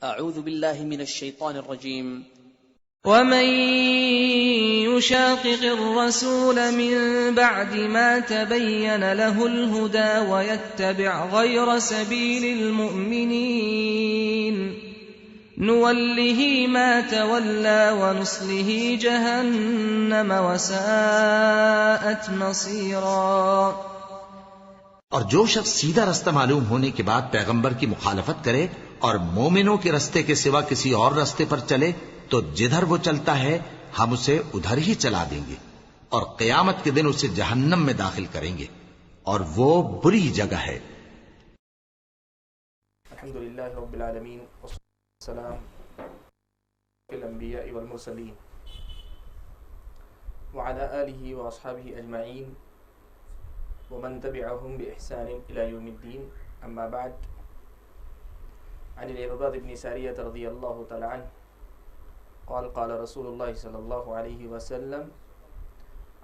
اعوذ باللہ من الشیطان الرجیم ومن يشاقق الرسول من بعد ما تبين له الهدى ويتبع غير سبيل المؤمنين نوله ما تولى ونصله جهنم وساءت مصيرا۔ اور جو شخص سیدھا رستہ معلوم ہونے کے بعد پیغمبر کی مخالفت کرے اور مومنوں کے رستے کے سوا کسی اور رستے پر چلے تو جدھر وہ چلتا ہے ہم اسے ادھر ہی چلا دیں گے اور قیامت کے دن اسے جہنم میں داخل کریں گے اور وہ بری جگہ ہے۔ الحمدللہ رب العالمین والسلام علی الانبیاء والمرسلین وعلی آلہ واصحابہ اجمعین ومن تبعهم بإحسان إلى يوم الدين، أما بعد، عن العرباض بن ساریة رضی اللہ تعالی عنہ قال قال رسول الله صلی اللہ علیہ وسلم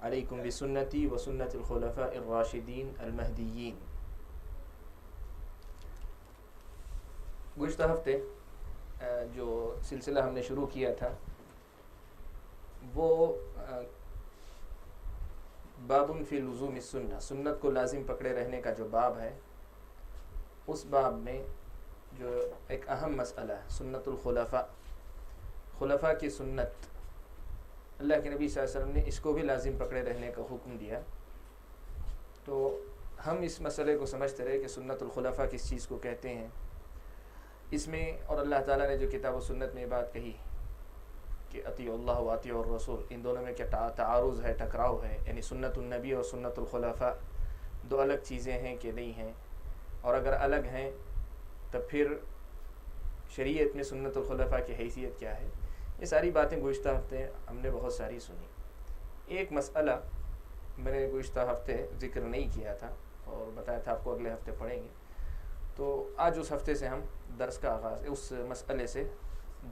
علیکم بسنتی وسنت الخلفاء الراشدین المہدیین۔ گزشتہ ہفتے جو سلسلہ ہم نے شروع کیا تھا وہ باب فی لزوم السنہ، سنت کو لازم پکڑے رہنے کا جو باب ہے، اس باب میں جو ایک اہم مسئلہ ہے سنت الخلفاء، خلفاء کی سنت، اللہ کے نبی صلی اللہ علیہ وسلم نے اس کو بھی لازم پکڑے رہنے کا حکم دیا۔ تو ہم اس مسئلے کو سمجھتے رہے کہ سنت الخلفاء کس چیز کو کہتے ہیں، اس میں اور اللہ تعالیٰ نے جو کتاب و سنت میں بات کہی کہ اطیعوا اللہ و اطیعوا الرسول، ان دونوں میں کیا تعارض ہے، ٹکراؤ ہے، یعنی سنت النبی اور سنت الخلفاء دو الگ چیزیں ہیں کہ نہیں ہیں، اور اگر الگ ہیں تو پھر شریعت میں سنت الخلفاء کی حیثیت کیا ہے، یہ ساری باتیں گزشتہ ہفتے ہم نے بہت ساری سنی۔ ایک مسئلہ میں نے گزشتہ ہفتے ذکر نہیں کیا تھا اور بتایا تھا آپ کو اگلے ہفتے پڑھیں گے، تو آج اس ہفتے سے ہم درس کا آغاز، اس مسئلے سے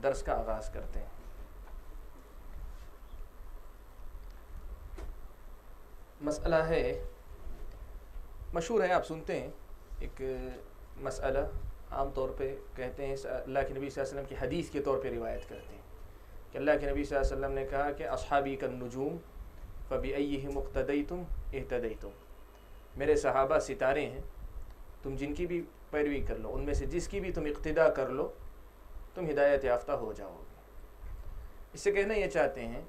درس کا آغاز کرتے ہیں۔ مسئلہ ہے، مشہور ہے، آپ سنتے ہیں، ایک مسئلہ عام طور پہ کہتے ہیں، اللہ کے نبی صلی اللہ علیہ وسلم کی حدیث کے طور پہ روایت کرتے ہیں کہ اللہ کے نبی صلی اللہ علیہ وسلم نے کہا کہ اصحابی کالنجوم فبأیہم اقتدیتم اہتدیتم، میرے صحابہ ستارے ہیں، تم جن کی بھی پیروی کر لو، ان میں سے جس کی بھی تم اقتداء کر لو تم ہدایت یافتہ ہو جاؤ گے۔ اس سے کہنا یہ چاہتے ہیں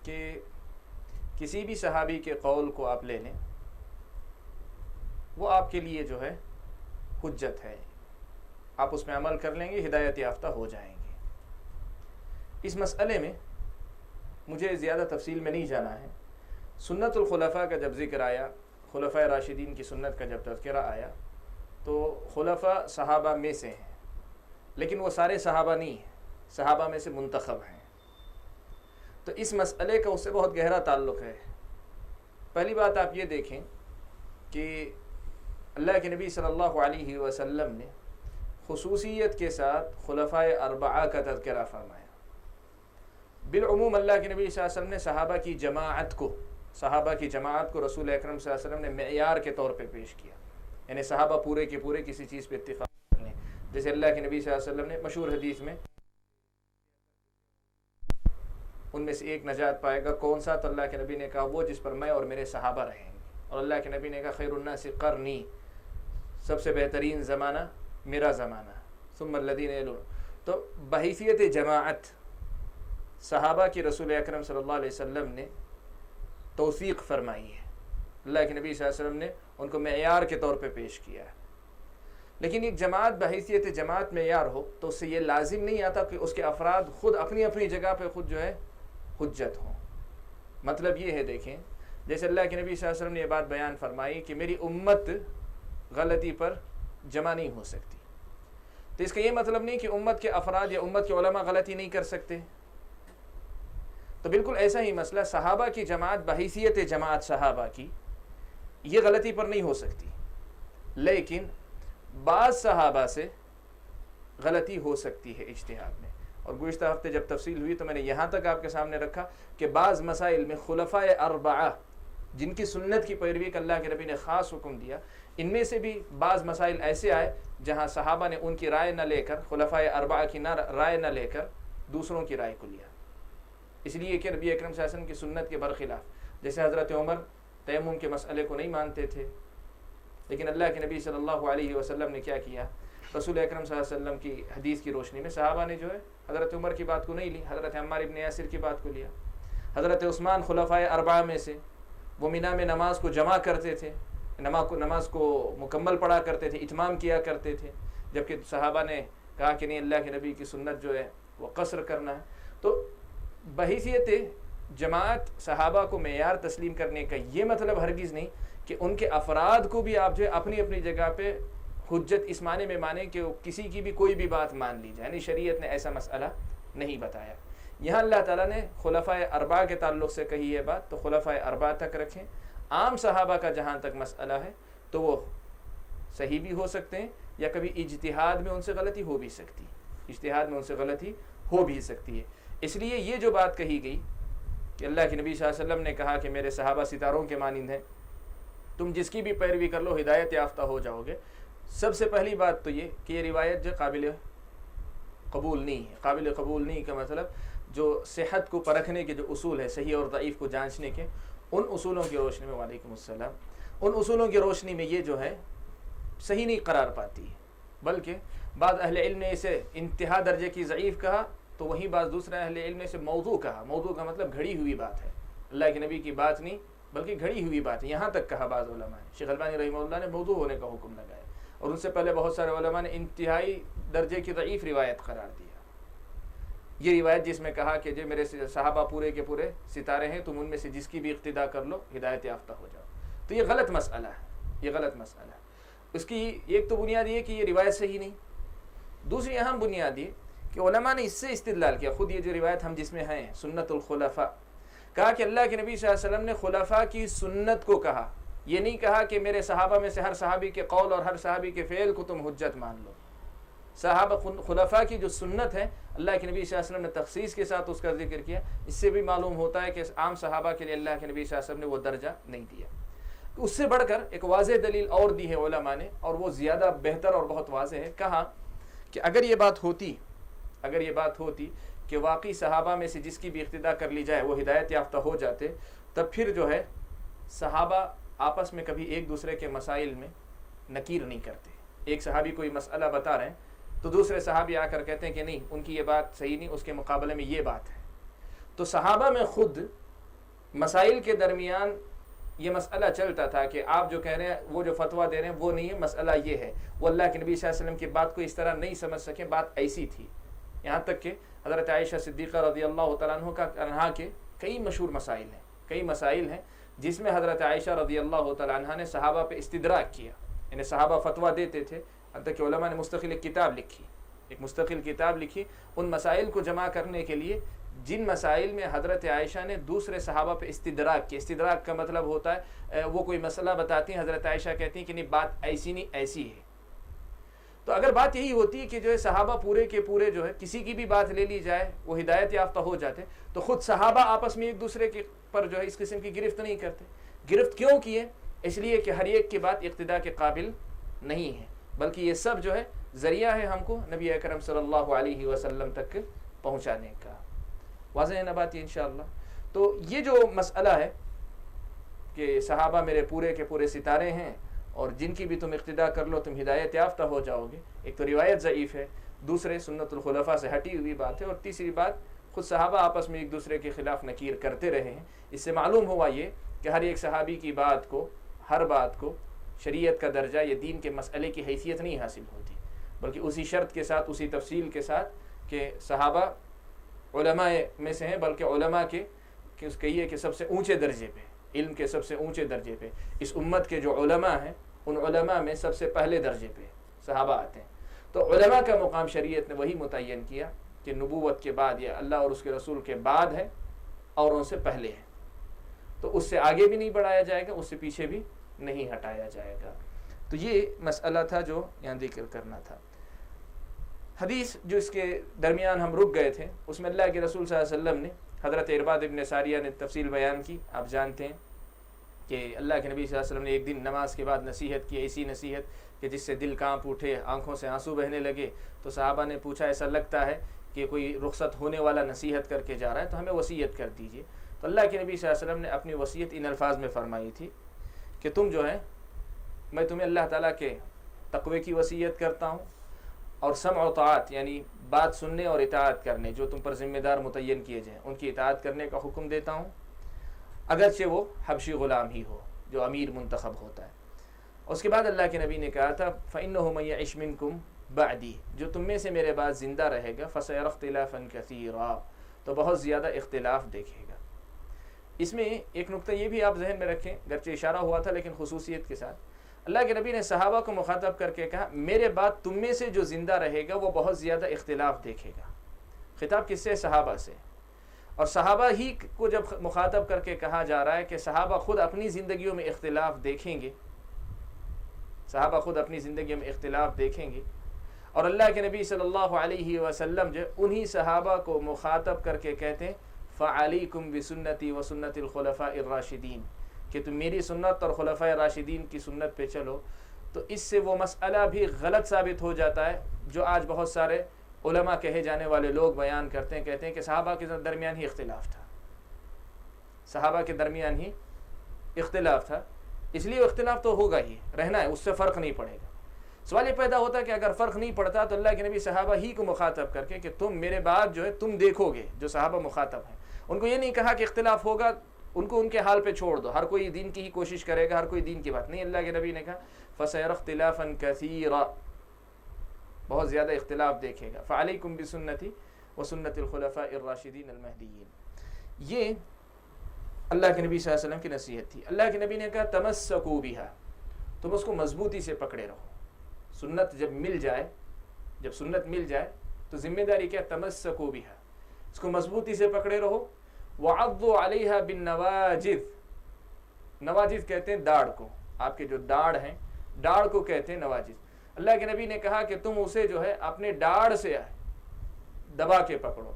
کہ کسی بھی صحابی کے قول کو آپ لے لیں، وہ آپ کے لیے جو ہے حجت ہے، آپ اس میں عمل کر لیں گے، ہدایت یافتہ ہو جائیں گے۔ اس مسئلے میں مجھے زیادہ تفصیل میں نہیں جانا ہے۔ سنت الخلفاء کا جب ذکر آیا، خلفاء راشدین کی سنت کا جب تذکرہ آیا، تو خلفاء صحابہ میں سے ہیں، لیکن وہ سارے صحابہ نہیں ہیں، صحابہ میں سے منتخب ہیں۔ تو اس مسئلے کا اس سے بہت گہرا تعلق ہے۔ پہلی بات آپ یہ دیکھیں کہ اللہ کے نبی صلی اللہ علیہ وسلم نے خصوصیت کے ساتھ خلفاء اربعہ کا تذکرہ فرمایا۔ بالعموم اللہ کے نبی صلی اللہ علیہ وسلم نے صحابہ کی جماعت کو رسول اکرم صلی اللہ علیہ وسلم نے معیار کے طور پہ پیش کیا، یعنی صحابہ پورے کے پورے کسی چیز پہ اتفاق کر لیں۔ جیسے اللہ کے نبی صلی اللہ علیہ وسلم نے مشہور حدیث میں ان میں سے ایک نجات پائے گا، کون سا؟ تو اللہ کے نبی نے کہا وہ جس پر میں اور میرے صحابہ رہیں گے، اور اللہ کے نبی نے کہا خیر الناس قرنی، سب سے بہترین زمانہ میرا زمانہ، ثم الذین یلون۔ تو بحیثیت جماعت صحابہ کی رسول اکرم صلی اللہ علیہ وسلم نے توثیق فرمائی ہے، اللہ کے نبی صلی اللہ علیہ وسلم نے ان کو معیار کے طور پہ پیش کیا ہے۔ لیکن ایک جماعت بحیثیت جماعت معیار ہو تو اس سے یہ لازم نہیں آتا کہ اس کے افراد خود اپنی اپنی جگہ پہ خود جو ہے حجت ہوں۔ مطلب یہ ہے، دیکھیں جیسے اللہ کے نبی صلی اللہ علیہ وسلم نے یہ بات بیان فرمائی کہ میری امت غلطی پر جمع نہیں ہو سکتی، تو اس کا یہ مطلب نہیں کہ امت کے افراد یا امت کے علماء غلطی نہیں کر سکتے۔ تو بالکل ایسا ہی مسئلہ صحابہ کی جماعت بحیثیت جماعت صحابہ کی یہ غلطی پر نہیں ہو سکتی، لیکن بعض صحابہ سے غلطی ہو سکتی ہے اجتہاد میں۔ اور گزشتہ ہفتے جب تفصیل ہوئی تو میں نے یہاں تک آپ کے سامنے رکھا کہ بعض مسائل میں خلفاء اربعہ جن کی سنت کی پیروی کا اللہ کے نبی نے خاص حکم دیا، ان میں سے بھی بعض مسائل ایسے آئے جہاں صحابہ نے ان کی رائے نہ لے کر، خلفائے اربعہ کی رائے نہ لے کر دوسروں کی رائے کو لیا، اس لیے کہ نبی اکرم صلی اللہ علیہ وسلم کی سنت کے برخلاف۔ جیسے حضرت عمر تیمم کے مسئلے کو نہیں مانتے تھے، لیکن اللہ کے نبی صلی اللہ علیہ وسلم نے کیا کیا، رسول اکرم صلی اللہ علیہ وسلم کی حدیث کی روشنی میں صحابہ نے جو ہے حضرت عمر کی بات کو نہیں لی، حضرت عمار ابن یاسر کی بات کو لیا۔ حضرت عثمان خلفائے اربعہ میں سے، وہ مینا میں نماز کو جمع کرتے تھے، نماز کو مکمل پڑھا کرتے تھے، اتمام کیا کرتے تھے، جبکہ صحابہ نے کہا کہ نہیں، اللہ کے نبی کی سنت جو ہے وہ قصر کرنا ہے۔ تو بحیثیت جماعت صحابہ کو معیار تسلیم کرنے کا یہ مطلب ہرگز نہیں کہ ان کے افراد کو بھی آپ جو ہے اپنی اپنی جگہ پہ حجت اس معنی میں مانیں کہ کسی کی بھی کوئی بھی بات مان لی جائے، یعنی شریعت نے ایسا مسئلہ نہیں بتایا۔ یہاں اللہ تعالیٰ نے خلفائے اربعہ کے تعلق سے کہی ہے بات، تو خلفائے اربعہ تک رکھیں۔ عام صحابہ کا جہاں تک مسئلہ ہے تو وہ صحیح بھی ہو سکتے ہیں، یا کبھی اجتہاد میں ان سے غلطی ہو بھی سکتی ہے، اجتہاد میں ان سے غلطی ہو بھی سکتی ہے۔ اس لیے یہ جو بات کہی گئی کہ اللہ کے نبی صلی اللہ علیہ وسلم نے کہا کہ میرے صحابہ ستاروں کے مانند ہیں، تم جس کی بھی پیروی کر لو ہدایت یافتہ ہو جاؤ گے، سب سے پہلی بات تو یہ کہ یہ روایت جو قابل قبول نہیں ہے۔ قابل قبول نہیں کا مطلب جو صحت کو پرکھنے کے جو اصول ہے، صحیح اور ضعیف کو جانچنے کے، ان اصولوں کی روشنی میں، وعلیکم السلام، ان اصولوں کی روشنی میں یہ جو ہے صحیح نہیں قرار پاتی ہے، بلکہ بعض اہل علم نے اسے انتہا درجے کی ضعیف کہا، تو وہیں بعض دوسرے اہل علم نے اسے موضوع کہا۔ موضوع کا مطلب گھڑی ہوئی بات ہے، اللہ کے نبی کی بات نہیں بلکہ گھڑی ہوئی بات ہے، یہاں تک کہا بعض علماء نے۔ شیخ البانی رحمہ اللہ نے موضوع ہونے کا حکم لگایا، اور ان سے پہلے بہت سارے علماء نے انتہائی درجے کی ضعیف روایت قرار دیا یہ روایت جس میں کہا کہ جو میرے صحابہ پورے کے پورے ستارے ہیں، تم ان میں سے جس کی بھی اقتداء کر لو ہدایت یافتہ ہو جاؤ۔ تو یہ غلط مسئلہ ہے، یہ غلط مسئلہ ہے۔ اس کی ایک تو بنیاد یہ کہ یہ روایت صحیح نہیں، دوسری اہم بنیاد یہ کہ علماء نے اس سے استدلال کیا، خود یہ جو روایت ہم جس میں ہیں سنت الخلفاء، کہا کہ اللہ کے نبی صلی اللہ علیہ وسلم نے خلفاء کی سنت کو کہا، یہ نہیں کہا کہ میرے صحابہ میں سے ہر صحابی کے قول اور ہر صحابی کے فعل کو تم حجت مان لو۔ صحابہ خلفاء کی جو سنت ہے، اللہ کے نبی صلی اللہ علیہ وسلم نے تخصیص کے ساتھ اس کا ذکر کیا۔ اس سے بھی معلوم ہوتا ہے کہ عام صحابہ کے لیے اللہ کے نبی صلی اللہ علیہ وسلم نے وہ درجہ نہیں دیا۔ اس سے بڑھ کر ایک واضح دلیل اور دی ہے علماء نے، اور وہ زیادہ بہتر اور بہت واضح ہے۔ کہا کہ اگر یہ بات ہوتی کہ واقعی صحابہ میں سے جس کی بھی اقتداء کر لی جائے وہ ہدایت یافتہ ہو جاتے، تب پھر جو ہے صحابہ آپس میں کبھی ایک دوسرے کے مسائل میں نکیر نہیں کرتے۔ ایک صحابی کوئی مسئلہ بتا رہے ہیں تو دوسرے صحابی آ کر کہتے ہیں کہ نہیں، ان کی یہ بات صحیح نہیں، اس کے مقابلے میں یہ بات ہے۔ تو صحابہ میں خود مسائل کے درمیان یہ مسئلہ چلتا تھا کہ آپ جو کہہ رہے ہیں، وہ جو فتویٰ دے رہے ہیں وہ نہیں ہے، مسئلہ یہ ہے، وہ اللہ کے نبی صلی اللہ علیہ وسلم کی بات کو اس طرح نہیں سمجھ سکے، بات ایسی تھی۔ یہاں تک کہ حضرت عائشہ صدیقہ رضی اللہ تعالیٰ عنہ کے کئی مشہور مسائل ہیں جس میں حضرت عائشہ رضی اللہ تعالیٰ عنہ نے صحابہ پہ استدراک کیا، یعنی صحابہ فتویٰ دیتے تھے، حتیٰ کہ علماء نے ایک مستقل کتاب لکھی ان مسائل کو جمع کرنے کے لیے جن مسائل میں حضرت عائشہ نے دوسرے صحابہ پہ استدراک کیا۔ استدراک کا مطلب ہوتا ہے وہ کوئی مسئلہ بتاتی ہیں، حضرت عائشہ کہتی ہیں کہ نہیں، بات ایسی نہیں، ایسی ہے۔ تو اگر بات یہی ہوتی ہے کہ جو ہے صحابہ پورے کے پورے جو ہے کسی کی بھی بات لے لی جائے وہ ہدایت یافتہ ہو جاتے، تو خود صحابہ آپس میں ایک دوسرے کے پر جو ہے اس قسم کی گرفت نہیں کرتے۔ گرفت کیوں کیے؟ اس لیے کہ ہر ایک کی بات اقتداء کے قابل نہیں ہے، بلکہ یہ سب جو ہے ذریعہ ہے ہم کو نبی اکرم صلی اللہ علیہ وسلم تک پہنچانے کا۔ واضح ہے نا بات یہ انشاءاللہ؟ تو یہ جو مسئلہ ہے کہ صحابہ میرے پورے کے پورے ستارے ہیں اور جن کی بھی تم اقتداء کر لو تم ہدایت یافتہ ہو جاؤ گے، ایک تو روایت ضعیف ہے، دوسرے سنت الخلفاء سے ہٹی ہوئی بات ہے، اور تیسری بات خود صحابہ آپس میں ایک دوسرے کے خلاف نکیر کرتے رہے ہیں۔ اس سے معلوم ہوا یہ کہ ہر ایک صحابی کی بات کو، ہر بات کو شریعت کا درجہ یا دین کے مسئلے کی حیثیت نہیں حاصل ہوتی، بلکہ اسی شرط کے ساتھ، اسی تفصیل کے ساتھ کہ صحابہ علماء میں سے ہیں، بلکہ علماء کے کہیے کہ سب سے اونچے درجے پہ، علم کے سب سے اونچے درجے پہ اس امت کے جو علماء ہیں ان علماء میں سب سے پہلے درجے پہ صحابہ آتے ہیں۔ تو علماء کا مقام شریعت نے وہی متعین کیا کہ نبوت کے بعد یا اللہ اور اس کے رسول کے بعد ہے اور ان سے پہلے ہے، تو اس سے آگے بھی نہیں بڑھایا جائے گا، اس سے پیچھے بھی نہیں ہٹایا جائے گا۔ تو یہ مسئلہ تھا جو یہاں ذکر کرنا تھا۔ حدیث جو اس کے درمیان ہم رک گئے تھے، اس میں اللہ کے رسول صلی اللہ علیہ وسلم نے حضرت ارباد ابن ساریہ نے تفصیل بیان کی، آپ جانتے ہیں کہ اللہ کے نبی صلی اللہ علیہ وسلم نے ایک دن نماز کے بعد نصیحت کی، ایسی نصیحت کہ جس سے دل کانپ اٹھے، آنکھوں سے آنسو بہنے لگے. تو صحابہ نے پوچھا ایسا لگتا ہے کہ کوئی رخصت ہونے والا نصیحت کر کے جا رہا ہے، تو ہمیں وصیت کر دیجیے. تو اللہ کے نبی صلی اللہ علیہ وسلم نے اپنی وصیت ان الفاظ میں فرمائی تھی کہ تم جو ہے، میں تمہیں اللہ تعالیٰ کے تقوی کی وصیت کرتا ہوں اور سمع و طاعت یعنی بات سننے اور اطاعت کرنے، جو تم پر ذمہ دار متعین کیے جائیں ان کی اطاعت کرنے کا حکم دیتا ہوں، اگرچہ وہ حبشی غلام ہی ہو جو امیر منتخب ہوتا ہے. اس کے بعد اللہ کے نبی نے کہا تھا فَإِنَّهُ مَن يَعِشْ مِنكُم بَعْدِي، جو تم میں سے میرے بعد زندہ رہے گا فَسَيَرَى اخْتِلَافًا كَثِيرًا، تو بہت زیادہ اختلاف دیکھے گا. اس میں ایک نقطہ یہ بھی آپ ذہن میں رکھیں، گرچہ اشارہ ہوا تھا لیکن خصوصیت کے ساتھ، اللہ کے نبی نے صحابہ کو مخاطب کر کے کہا میرے بعد تم میں سے جو زندہ رہے گا وہ بہت زیادہ اختلاف دیکھے گا. خطاب کس سے؟ صحابہ سے. اور صحابہ ہی کو جب مخاطب کر کے کہا جا رہا ہے کہ صحابہ خود اپنی زندگیوں میں اختلاف دیکھیں گے، صحابہ خود اپنی زندگیوں میں اختلاف دیکھیں گے، اور اللہ کے نبی صلی اللہ علیہ وسلم جو انہی صحابہ کو مخاطب کر کے کہتے ہیں فَعَلَيْكُمْ بِسُنَّتِي وَسُنَّتِ الْخُلَفَاءِ الرَّاشِدِينَ، کہ تم میری سنت اور خلفاء راشدین کی سنت پہ چلو. تو اس سے وہ مسئلہ بھی غلط ثابت ہو جاتا ہے جو آج بہت سارے علماء کہے جانے والے لوگ بیان کرتے ہیں، کہتے ہیں کہ صحابہ کے درمیان ہی اختلاف تھا، صحابہ کے درمیان ہی اختلاف تھا، اس لیے اختلاف تو ہوگا ہی، رہنا ہے، اس سے فرق نہیں پڑے گا. سوال یہ پیدا ہوتا ہے کہ اگر فرق نہیں پڑتا تو اللہ کے نبی صحابہ ہی کو مخاطب کر کے کہ تم میرے بعد جو ہے تم دیکھو گے، جو صحابہ مخاطب ہیں ان کو یہ نہیں کہا کہ اختلاف ہوگا، ان کو ان کے حال پہ چھوڑ دو، ہر کوئی دین کی ہی کوشش کرے گا، ہر کوئی دین کی بات نہیں. اللہ کے نبی نے کہا فَسَيَرَى اخْتِلَافًا كَثِيرًا، بہت زیادہ اختلاف دیکھے گا. فَعَلَيْكُمْ بِسُنَّتِي وَسُنَّتِ الْخُلَفَاءِ الرَّاشِدِينَ الْمَهْدِيِّينَ. یہ اللہ کے نبی صلی اللہ علیہ وسلم کی نصیحت تھی. اللہ کے نبی نے کہا تَمَسَّكُوا بِهَا، تم اس کو مضبوطی سے پکڑے رہو. سنت جب مل جائے، جب سنت مل جائے تو ذمہ داری کیا؟ تَمَسَّكُوا بِهَا، اس کو مضبوطی سے پکڑے رہو. وَعَضُّوا عَلَيْهَا بِالنَّوَاجِذ، نواجذ کہتے ہیں داڑھ کو، آپ کے جو داڑھ ہیں داڑھ کو کہتے ہیں نواجذ. اللہ کے نبی نے کہا کہ تم اسے جو ہے اپنے داڑھ سے دبا کے پکڑو.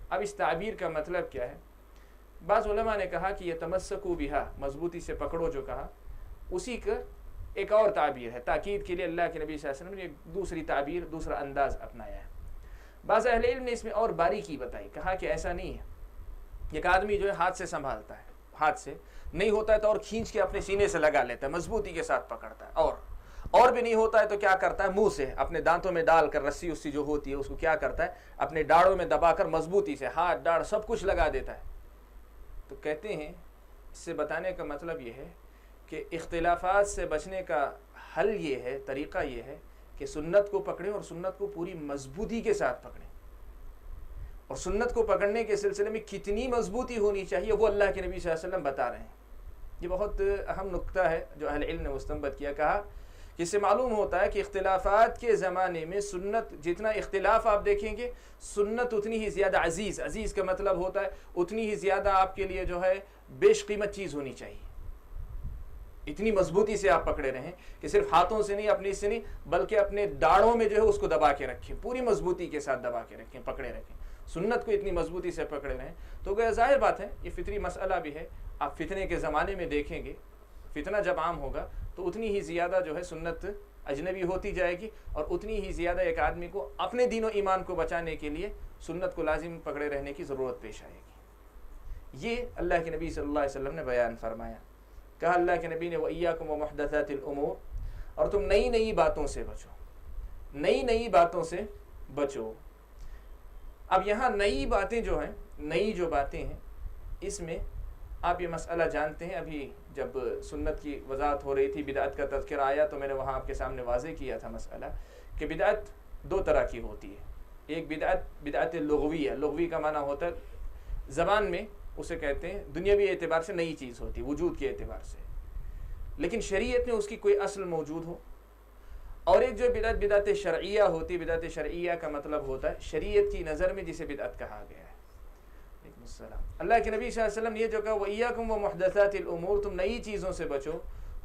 اب اس تعبیر کا مطلب کیا ہے؟ بعض علماء نے کہا کہ یہ تمسکوا بہا، مضبوطی سے پکڑو جو کہا، اسی کا ایک اور تعبیر ہے. تاکید کے لیے اللہ کے نبی صلی اللہ علیہ وسلم نے ایک دوسری تعبیر، دوسرا انداز اپنایا ہے. بعض اہل علم نے اس میں اور باریکی بتائی، کہا کہ ایسا نہیں ہے. ایک آدمی جو ہے ہاتھ سے سنبھالتا ہے، ہاتھ سے نہیں ہوتا ہے تو اور کھینچ کے اپنے سینے سے لگا لیتا ہے، مضبوطی کے ساتھ پکڑتا ہے. اور بھی نہیں ہوتا ہے تو کیا کرتا ہے؟ منہ سے اپنے دانتوں میں ڈال کر رسی اسی جو ہوتی ہے اس کو کیا کرتا ہے؟ اپنے ڈاڑوں میں دبا کر مضبوطی سے ہاتھ ڈاڑھ سب کچھ لگا دیتا ہے. تو کہتے ہیں اس سے بتانے کا مطلب یہ ہے کہ اختلافات سے بچنے کا حل یہ ہے، طریقہ یہ ہے کہ سنت کو پکڑیں اور سنت کو پوری مضبوطی کے ساتھ پکڑیں. اور سنت کو پکڑنے کے سلسلے میں کتنی مضبوطی ہونی چاہیے وہ اللہ کے نبی صلی اللہ علیہ وسلم بتا رہے ہیں. یہ بہت اہم نقطہ ہے جو اہل علم نے مستنبط کیا. کہا کہ اس سے معلوم ہوتا ہے کہ اختلافات کے زمانے میں سنت، جتنا اختلاف آپ دیکھیں گے سنت اتنی ہی زیادہ عزیز، عزیز کا مطلب ہوتا ہے اتنی ہی زیادہ آپ کے لیے جو ہے بیش قیمت چیز ہونی چاہیے. اتنی مضبوطی سے آپ پکڑے رہیں کہ صرف ہاتھوں سے نہیں، اپنی سے نہیں، بلکہ اپنے داڑھوں میں جو ہے اس کو دبا کے رکھیں، پوری مضبوطی کے ساتھ دبا کے رکھیں، پکڑے رکھیں. سنت کو اتنی مضبوطی سے پکڑے رہیں. تو گویا ظاہر بات ہے یہ فطری مسئلہ بھی ہے. آپ فتنے کے زمانے میں دیکھیں گے، فتنہ جب عام ہوگا تو اتنی ہی زیادہ جو ہے سنت اجنبی ہوتی جائے گی، اور اتنی ہی زیادہ ایک آدمی کو اپنے دین و ایمان کو بچانے کے لیے سنت کو لازم پکڑے رہنے کی ضرورت پیش آئے گی. یہ اللہ کے نبی صلی اللہ علیہ وسلم نے بیان فرمایا. کہا اللہ کے نبی نے وَإِيَّاكُمْ وَمُحْدَثَاتِ الْأُمُورِ، اور تم نئی نئی باتوں سے بچو، نئی نئی باتوں سے بچو. اب یہاں نئی باتیں جو ہیں، نئی جو باتیں ہیں، اس میں آپ یہ مسئلہ جانتے ہیں. ابھی جب سنت کی وضاحت ہو رہی تھی، بدعت کا تذکرہ آیا تو میں نے وہاں آپ کے سامنے واضح کیا تھا مسئلہ کہ بدعت دو طرح کی ہوتی ہے. ایک بدعت لغوی ہے. لغوی کا معنی ہوتا ہے زبان میں اسے کہتے ہیں دنیاوی اعتبار سے نئی چیز ہوتی ہے، وجود کے اعتبار سے، لیکن شریعت میں اس کی کوئی اصل موجود ہو. اور ایک جو بدعت شرعیہ ہوتی ہے. بدعت شرعیہ کا مطلب ہوتا ہے شریعت کی نظر میں جسے بدعت کہا گیا ہے. وعلیکم السلام. اللہ کے نبی صلی اللہ علیہ وسلم یہ جو کہا وَإِيَّاكُمْ وَمُحْدَثَاتِ الْأُمُورِ، تم نئی چیزوں سے بچو،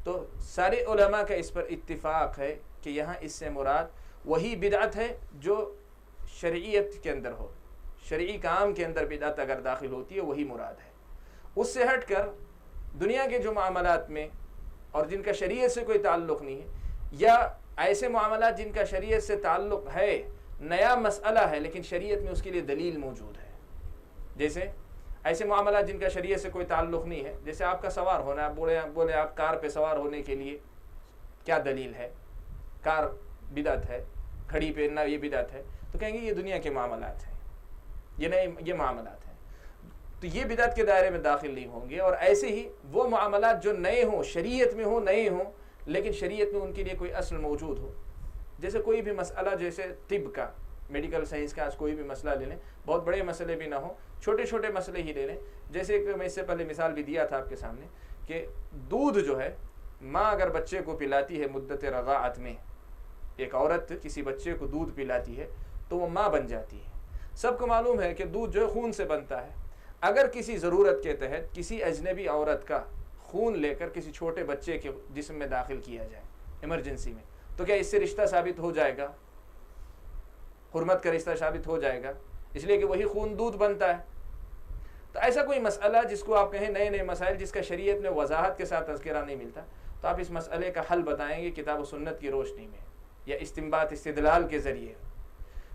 تو سارے علماء کا اس پر اتفاق ہے کہ یہاں اس سے مراد وہی بدعت ہے جو شرعیت کے اندر ہو، شرعی کام کے اندر بدعت اگر داخل ہوتی ہے وہی مراد ہے. اس سے ہٹ کر دنیا کے جو معاملات میں اور جن کا شریعت سے کوئی تعلق نہیں ہے، یا ایسے معاملات جن کا شریعت سے تعلق ہے، نیا مسئلہ ہے لیکن شریعت میں اس کے لیے دلیل موجود ہے، جیسے ایسے معاملات جن کا شریعت سے کوئی تعلق نہیں ہے، جیسے آپ کا سوار ہونا، آپ بولے آپ کار پہ سوار ہونے کے لیے کیا دلیل ہے، کار بدعت ہے، کھڑی پہننا یہ بدعت ہے، تو کہیں گے یہ دنیا کے معاملات ہیں، یہ معاملات ہیں، تو یہ بدعت کے دائرے میں داخل نہیں ہوں گے۔ اور ایسے ہی وہ معاملات جو نئے ہوں، شریعت میں ہوں، نئے ہوں لیکن شریعت میں ان کے لیے کوئی اصل موجود ہو، جیسے کوئی بھی مسئلہ، جیسے طب کا، میڈیکل سائنس کا آج کوئی بھی مسئلہ لے لیں، بہت بڑے مسئلے بھی نہ ہوں، چھوٹے چھوٹے مسئلے ہی لے لیں، جیسے ایک میں اس سے پہلے مثال بھی دیا تھا آپ کے سامنے کہ دودھ جو ہے، ماں اگر بچے کو پلاتی ہے مدت رضاعت میں، ایک عورت کسی بچے کو دودھ پلاتی ہے تو وہ ماں بن جاتی ہے۔ سب کو معلوم ہے کہ دودھ جو ہے خون سے بنتا ہے، اگر کسی ضرورت کے تحت کسی اجنبی عورت کا خون لے کر کسی چھوٹے بچے کے جسم میں داخل کیا جائے ایمرجنسی میں، تو کیا اس سے رشتہ ثابت ہو جائے گا؟ حرمت کا رشتہ ثابت ہو جائے گا، اس لیے کہ وہی خون دودھ بنتا ہے۔ تو ایسا کوئی مسئلہ جس کو آپ کہیں نئے نئے مسائل جس کا شریعت میں وضاحت کے ساتھ تذکرہ نہیں ملتا، تو آپ اس مسئلے کا حل بتائیں گے کتاب و سنت کی روشنی میں یا استنباط استدلال کے ذریعے۔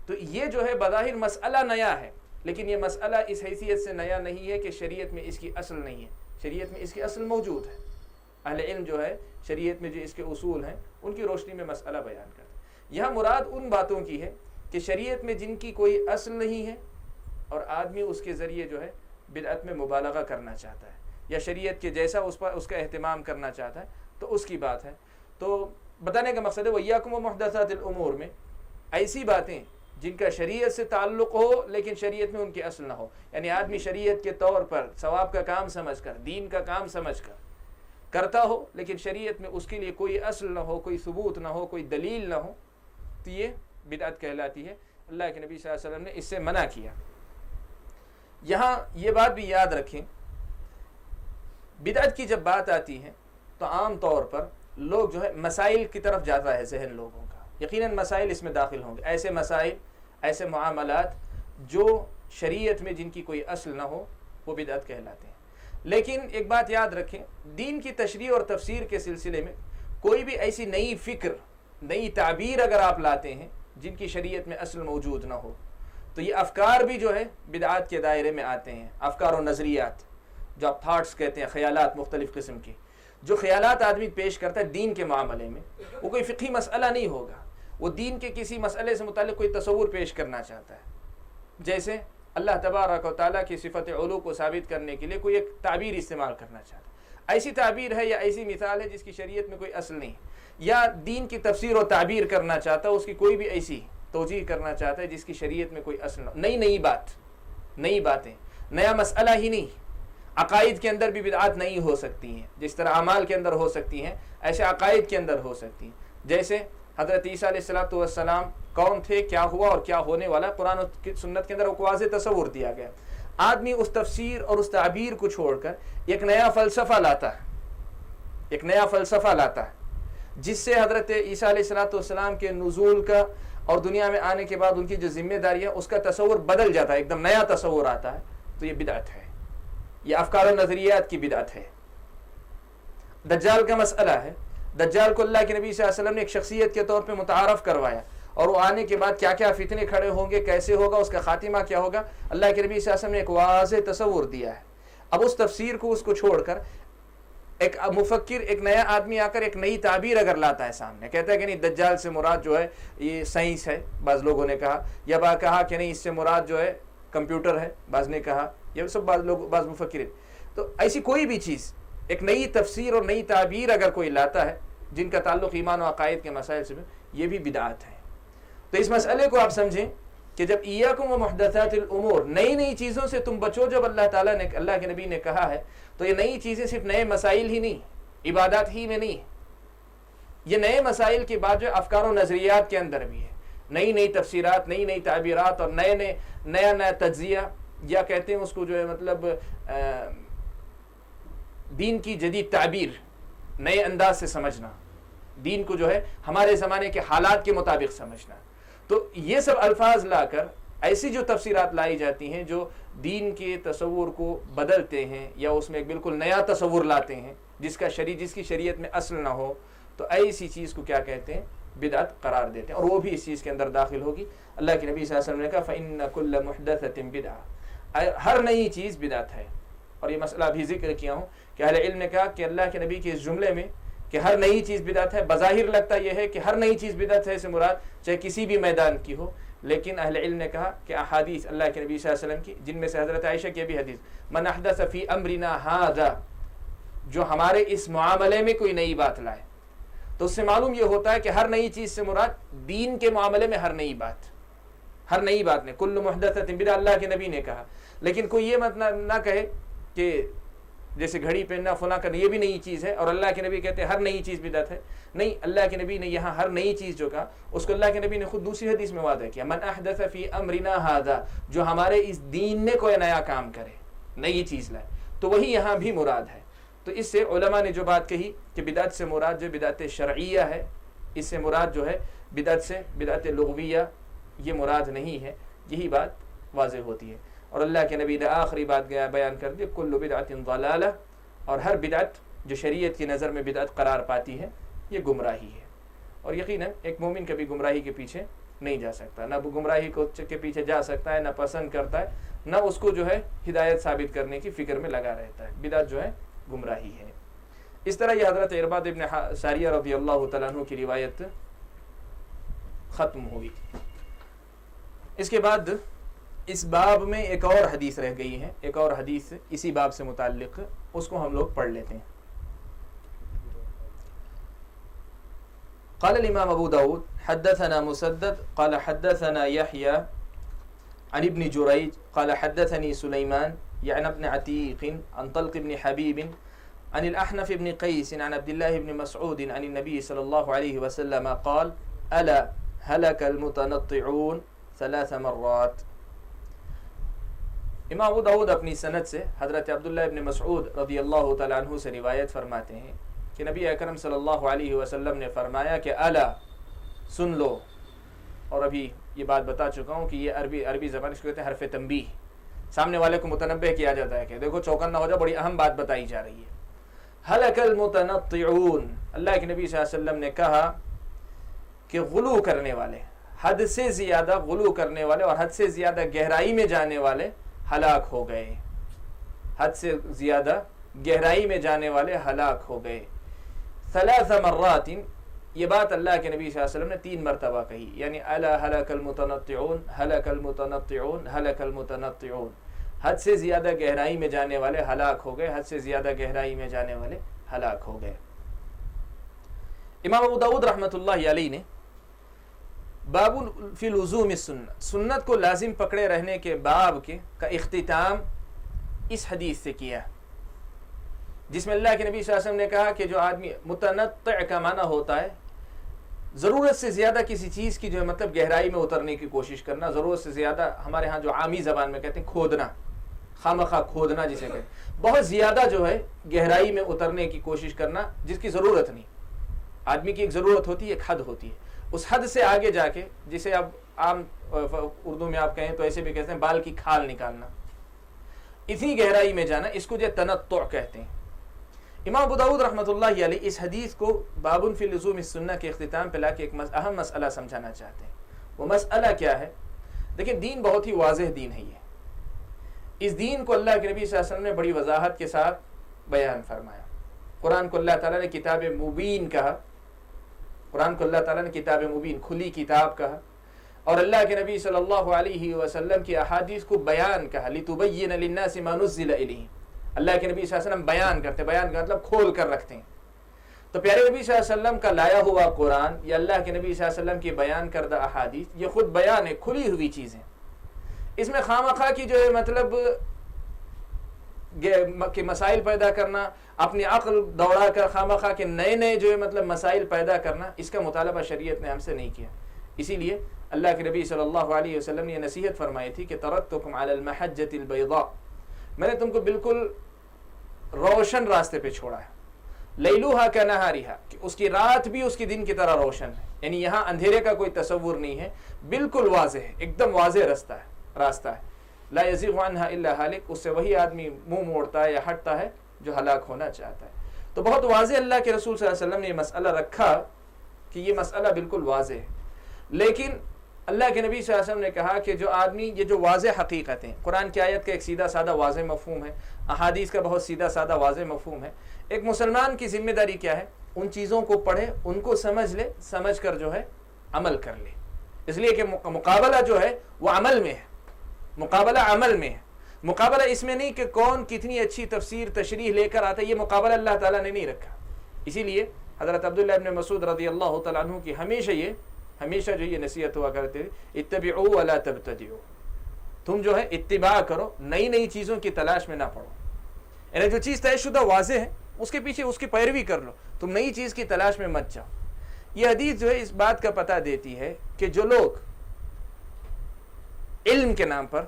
تو یہ جو ہے بظاہر مسئلہ نیا ہے، لیکن یہ مسئلہ اس حیثیت سے نیا نہیں ہے کہ شریعت میں اس کی اصل نہیں ہے، شریعت میں اس کی اصل موجود ہے۔ اہل علم جو ہے شریعت میں جو اس کے اصول ہیں ان کی روشنی میں مسئلہ بیان کرتے ہیں۔ یہاں مراد ان باتوں کی ہے کہ شریعت میں جن کی کوئی اصل نہیں ہے اور آدمی اس کے ذریعے جو ہے بدعت میں مبالغہ کرنا چاہتا ہے یا شریعت کے جیسا اس کا اہتمام کرنا چاہتا ہے، تو اس کی بات ہے۔ تو بتانے کا مقصد ہے وَإِيَّاكُمْ وَمُحْدَثَاتِ الْأُمُورِ میں ایسی باتیں جن کا شریعت سے تعلق ہو لیکن شریعت میں ان کی اصل نہ ہو، یعنی آدمی شریعت کے طور پر ثواب کا کام سمجھ کر، دین کا کام سمجھ کر کرتا ہو لیکن شریعت میں اس کے لیے کوئی اصل نہ ہو، کوئی ثبوت نہ ہو، کوئی دلیل نہ ہو، تو یہ بدعت کہلاتی ہے۔ اللہ کے نبی صلی اللہ علیہ وسلم نے اس سے منع کیا۔ یہاں یہ بات بھی یاد رکھیں، بدعت کی جب بات آتی ہے تو عام طور پر لوگ جو ہے مسائل کی طرف جاتا ہے ذہن لوگوں کا، یقیناً مسائل اس میں داخل ہوں گے، ایسے مسائل، ایسے معاملات جو شریعت میں جن کی کوئی اصل نہ ہو وہ بدعت کہلاتے ہیں۔ لیکن ایک بات یاد رکھیں، دین کی تشریح اور تفسیر کے سلسلے میں کوئی بھی ایسی نئی فکر، نئی تعبیر اگر آپ لاتے ہیں جن کی شریعت میں اصل موجود نہ ہو، تو یہ افکار بھی جو ہے بدعات کے دائرے میں آتے ہیں۔ افکار و نظریات جو آپ تھاٹس کہتے ہیں، خیالات مختلف قسم کے، جو خیالات آدمی پیش کرتا ہے دین کے معاملے میں، وہ کوئی فقہی مسئلہ نہیں ہوگا، وہ دین کے کسی مسئلے سے متعلق کوئی تصور پیش کرنا چاہتا ہے، جیسے اللہ تبارک و تعالیٰ کی صفت علو کو ثابت کرنے کے لیے کوئی ایک تعبیر استعمال کرنا چاہتا ہے، ایسی تعبیر ہے یا ایسی مثال ہے جس کی شریعت میں کوئی اصل نہیں، یا دین کی تفسیر و تعبیر کرنا چاہتا ہے، اس کی کوئی بھی ایسی توجیہ کرنا چاہتا ہے جس کی شریعت میں کوئی اصل نہ، نئی باتیں، نیا مسئلہ ہی نہیں۔ عقائد کے اندر بھی بدعات نہیں ہو سکتی ہیں، جس طرح اعمال کے اندر ہو سکتی ہیں ایسے عقائد کے اندر ہو سکتی ہیں، جیسے حضرت عیسیٰ علیہ السلام کون تھے، کیا ہوا اور کیا ہونے والا، قرآن و سنت کے اندر وہ واضح تصور دیا گیا۔ آدمی اس تفسیر اور اس تعبیر کو چھوڑ کر ایک نیا فلسفہ لاتا ہے، جس سے حضرت عیسیٰ علیہ السلام کے نزول کا اور دنیا میں آنے کے بعد ان کی جو ذمہ داریاں، اس کا تصور بدل جاتا ہے، ایک دم نیا تصور آتا ہے، تو یہ بدعت ہے، یہ افکار و نظریات کی بدعت ہے۔ دجال کا مسئلہ ہے، دجال کو اللہ کے نبی صلی اللہ علیہ وسلم نے ایک شخصیت کے طور پہ متعارف کروایا، اور وہ آنے کے بعد کیا کیا فتنے کھڑے ہوں گے، کیسے ہوگا، اس کا خاتمہ کیا ہوگا، اللہ کے نبی صلی اللہ علیہ وسلم نے ایک واضح تصور دیا ہے۔ اب اس تفسیر کو، اس کو چھوڑ کر ایک مفکر، ایک نیا آدمی آ کر ایک نئی تعبیر اگر لاتا ہے سامنے، کہتا ہے کہ نہیں دجال سے مراد جو ہے یہ سائنس ہے، بعض لوگوں نے کہا، یا کہا کہ نہیں اس سے مراد جو ہے کمپیوٹر ہے، بعض نے کہا، یہ سب بعض مفکر۔ تو ایسی کوئی بھی چیز، ایک نئی تفسیر اور نئی تعبیر اگر کوئی لاتا ہے جن کا تعلق ایمان و عقائد کے مسائل سے، یہ بھی بدعات ہے۔ تو اس مسئلے کو آپ سمجھیں کہ جب ایاکم و محدثات الامور، نئی چیزوں سے تم بچو، جب اللہ کے نبی نے کہا ہے، تو یہ نئی چیزیں صرف نئے مسائل ہی نہیں، عبادات ہی میں نہیں، یہ نئے مسائل کی بات جو افکار و نظریات کے اندر بھی ہے، نئی تفسیرات، نئی تعبیرات، اور نیا تجزیہ، یا کہتے ہیں اس کو جو ہے مطلب دین کی جدید تعبیر، نئے انداز سے سمجھنا، دین کو جو ہے ہمارے زمانے کے حالات کے مطابق سمجھنا۔ تو یہ سب الفاظ لا کر ایسی جو تفسیرات لائی جاتی ہیں جو دین کے تصور کو بدلتے ہیں یا اس میں ایک بالکل نیا تصور لاتے ہیں جس کی شریعت میں اصل نہ ہو، تو ایسی چیز کو کیا کہتے ہیں؟ بدعت قرار دیتے ہیں، اور وہ بھی اس چیز کے اندر داخل ہوگی۔ اللہ کے نبی صلی اللہ علیہ وسلم نے کہا فَإِنَّ كُلَّ مُحْدَثَةٍ بِدْعَةٍ، ہر نئی چیز بدعت ہے۔ اور یہ مسئلہ بھی ذکر کیا ہوں کہ اہل علم نے کہا کہ اللہ کے نبی کے اس جملے میں کہ ہر نئی چیز بدعت ہے، بظاہر لگتا یہ ہے کہ ہر نئی چیز بدعت ہے، اس سے مراد چاہے کسی بھی میدان کی ہو، لیکن اہل علم نے کہا کہ احادیث اللہ کے نبی صلی اللہ علیہ وسلم کی، جن میں سے حضرت عائشہ کی بھی حدیث من احدث فی امرنا ھذا، جو ہمارے اس معاملے میں کوئی نئی بات لائے، تو اس سے معلوم یہ ہوتا ہے کہ ہر نئی چیز سے مراد دین کے معاملے میں ہر نئی بات نے کل محدثۃ بدعہ اللہ کے نبی نے کہا۔ لیکن کوئی یہ مت نہ کہے کہ جیسے گھڑی پہننا فلاں کرنا یہ بھی نئی چیز ہے اور اللہ کے نبی کہتے ہیں ہر نئی چیز بدعت ہے۔ نہیں، اللہ کے نبی نے یہاں ہر نئی چیز جو کہا اس کو اللہ کے نبی نے خود دوسری حدیث میں واضح کیا، من احدث فی امرنا ھذا، جو ہمارے اس دین میں کوئی نیا کام کرے، نئی چیز لائے، تو وہی یہاں بھی مراد ہے۔ تو اس سے علماء نے جو بات کہی کہ بدعت سے مراد جو بدعت شرعیہ ہے، اس سے مراد جو ہے بدعت لغویہ یہ مراد نہیں ہے، یہی بات واضح ہوتی ہے۔ اور اللہ کے نبی نے آخری بات بیان کر دی کل بدعت ضلالہ، اور ہر بدعت جو شریعت کی نظر میں بدعت قرار پاتی ہے یہ گمراہی ہے۔ اور یقیناً ایک مومن کبھی گمراہی کے پیچھے نہیں جا سکتا، نہ گمراہی کے پیچھے جا سکتا ہے، نہ پسند کرتا ہے، نہ اس کو جو ہے ہدایت ثابت کرنے کی فکر میں لگا رہتا ہے۔ بدعت جو ہے گمراہی ہے۔ اس طرح یہ حضرت ارباد ابن ساریہ رضی اللہ تعالیٰ عنہ کی روایت ختم ہوئی۔ اس کے بعد اس باب میں ایک اور حدیث رہ گئی ہے، ایک اور حدیث اسی باب سے متعلق، اس کو ہم لوگ پڑھ لیتے ہیں۔ قال الامام ابو داود حدثنا مسدد قال حدثنا يحيى عن ابن جريج قال حدثني سليمان يعني ابن عتيق عن طلق بن حبيب عن الأحنف بن قيس عن عبد الله بن مسعود عن النبي صلى الله عليه وسلم قال ألا هلك المتنطعون 3 مرات۔ امام ابو داود اپنی سند سے حضرت عبداللہ ابن مسعود رضی اللہ تعالیٰ عنہ سے روایت فرماتے ہیں کہ نبی اکرم صلی اللہ علیہ وسلم نے فرمایا کہ الا، سن لو۔ اور ابھی یہ بات بتا چکا ہوں کہ یہ عربی زبان اس کو کہتے ہیں حرف تنبیہ، سامنے والے کو متنبہ کیا جاتا ہے کہ دیکھو چوکن نہ ہو جائے، بڑی اہم بات بتائی جا رہی ہے۔ ہلک المتنطعون، اللہ کے نبی صلی اللہ علیہ وسلم نے کہا کہ غلو کرنے والے، حد سے زیادہ غلو کرنے والے اور حد سے زیادہ گہرائی میں جانے والے ہلاک ہو گئے، حد سے زیادہ گہرائی میں جانے والے ہلاک ہو گئے۔ 3 مرات، یہ بات اللہ کے نبی صلی اللہ علیہ وسلم نے 3 مرتبہ کہی، یعنی الا ہلک المتنطعون، ہلک المتنطعون، ہلک المتنطعون، حد سے زیادہ گہرائی میں جانے والے ہلاک ہو گئے، حد سے زیادہ گہرائی میں جانے والے ہلاک ہو گئے۔ امام ابو داود رحمۃ اللہ علیہ نے باب فی لزوم السنہ، سنت کو لازم پکڑے رہنے کے باب کا اختتام اس حدیث سے کیا، جس میں اللہ کے نبی صلی اللہ علیہ وسلم نے کہا کہ جو آدمی متنطع کا معنی ہوتا ہے ضرورت سے زیادہ کسی چیز کی جو ہے مطلب گہرائی میں اترنے کی کوشش کرنا، ضرورت سے زیادہ، ہمارے ہاں جو عامی زبان میں کہتے ہیں کھودنا، خامخواہ کھودنا جسے کہتے ہیں، بہت زیادہ جو ہے گہرائی میں اترنے کی کوشش کرنا جس کی ضرورت نہیں۔ آدمی کی ایک ضرورت ہوتی ہے، ایک حد ہوتی ہے، اس حد سے آگے جا کے جسے اب عام اردو میں آپ کہیں تو ایسے بھی کہتے ہیں بال کی کھال نکالنا، اتنی گہرائی میں جانا، اس کو جو تنطع کہتے ہیں۔ امام ابو داؤد رحمۃ اللہ علیہ اس حدیث کو باب فی لزوم السنہ کے اختتام پہ لا کے ایک اہم مسئلہ سمجھانا چاہتے ہیں۔ وہ مسئلہ کیا ہے؟ دیکھیں دین بہت ہی واضح دین ہے، اس دین کو اللہ کے نبی صلی اللہ علیہ وسلم نے بڑی وضاحت کے ساتھ بیان فرمایا۔ قرآن کو اللہ تعالیٰ نے کتاب مبین کہا، قرآن کو اللہ تعالیٰ نے کتاب مبین، کھلی کتاب کہا، اور اللہ کے نبی صلی اللہ علیہ وسلم کی احادیث کو بیان کہا، لِتُبَيِّنَ لِلنَّاسِ مَا نُزِّلَ إِلَيْهِمْ۔ اللہ کے نبی صلی اللہ علیہ وسلم بیان کرتے، بیان کا مطلب کھول کر رکھتے ہیں۔ تو پیارے نبی صلی اللہ علیہ وسلم کا لایا ہوا قرآن یا اللہ کے نبی صلی اللہ علیہ وسلم کی بیان کردہ احادیث یہ خود بیان ہے، کھلی ہوئی چیزیں، اس میں خواہ کی جو ہے مطلب کہ مسائل پیدا کرنا، اپنی عقل دوڑا کر خواہ کے نئے جو ہے مطلب مسائل پیدا کرنا، اس کا مطالبہ شریعت نے ہم سے نہیں کیا۔ اسی لیے اللہ کے نبی صلی اللہ علیہ وسلم نے یہ نصیحت فرمائی تھی کہ ترکتکم علی المحجۃ البیضاء، میں نے تم کو بالکل روشن راستے پہ چھوڑا ہے، لیلوہا کنہاریہا، کہ اس کی رات بھی اس کی دن کی طرح روشن ہے، یعنی یہاں اندھیرے کا کوئی تصور نہیں ہے، بالکل واضح ہے، ایک دم واضح راستہ ہے۔ راستہ ہے. لا یزیغ عنہا الا ہالک، اس سے وہی آدمی منہ موڑتا ہے یا ہٹتا ہے جو ہلاک ہونا چاہتا ہے. تو بہت واضح اللہ کے رسول صلی اللہ علیہ وسلم نے یہ مسئلہ رکھا کہ یہ مسئلہ بالکل واضح ہے. لیکن اللہ کے نبی صلی اللہ علیہ وسلم نے کہا کہ جو آدمی یہ جو واضح حقیقتیں، قرآن کی آیت کا ایک سیدھا سادہ واضح مفہوم ہے، احادیث کا بہت سیدھا سادہ واضح مفہوم ہے. ایک مسلمان کی ذمہ داری کیا ہے؟ ان چیزوں کو پڑھے، ان کو سمجھ لے، سمجھ کر جو ہے عمل کر لے. اس لیے کہ مقابلہ جو ہے وہ عمل میں ہے، مقابلہ عمل میں ہے. مقابلہ اس میں نہیں کہ کون کتنی اچھی تفسیر تشریح لے کر آتا ہے، یہ مقابلہ اللہ تعالیٰ نے نہیں رکھا. اسی لیے حضرت عبداللہ ابن مسعود رضی اللہ تعالیٰ عنہ کی ہمیشہ جو یہ نصیحت ہوا کرتے تھے، اتبعوا ولا تبتدعوا، تم جو ہے اتباع کرو، نئی نئی چیزوں کی تلاش میں نہ پڑو. یعنی جو چیز طے شدہ واضح ہے اس کے پیچھے اس کی پیروی کر لو، تم نئی چیز کی تلاش میں مت جاؤ. یہ حدیث جو ہے اس بات کا پتہ دیتی ہے کہ جو لوگ علم کے نام پر،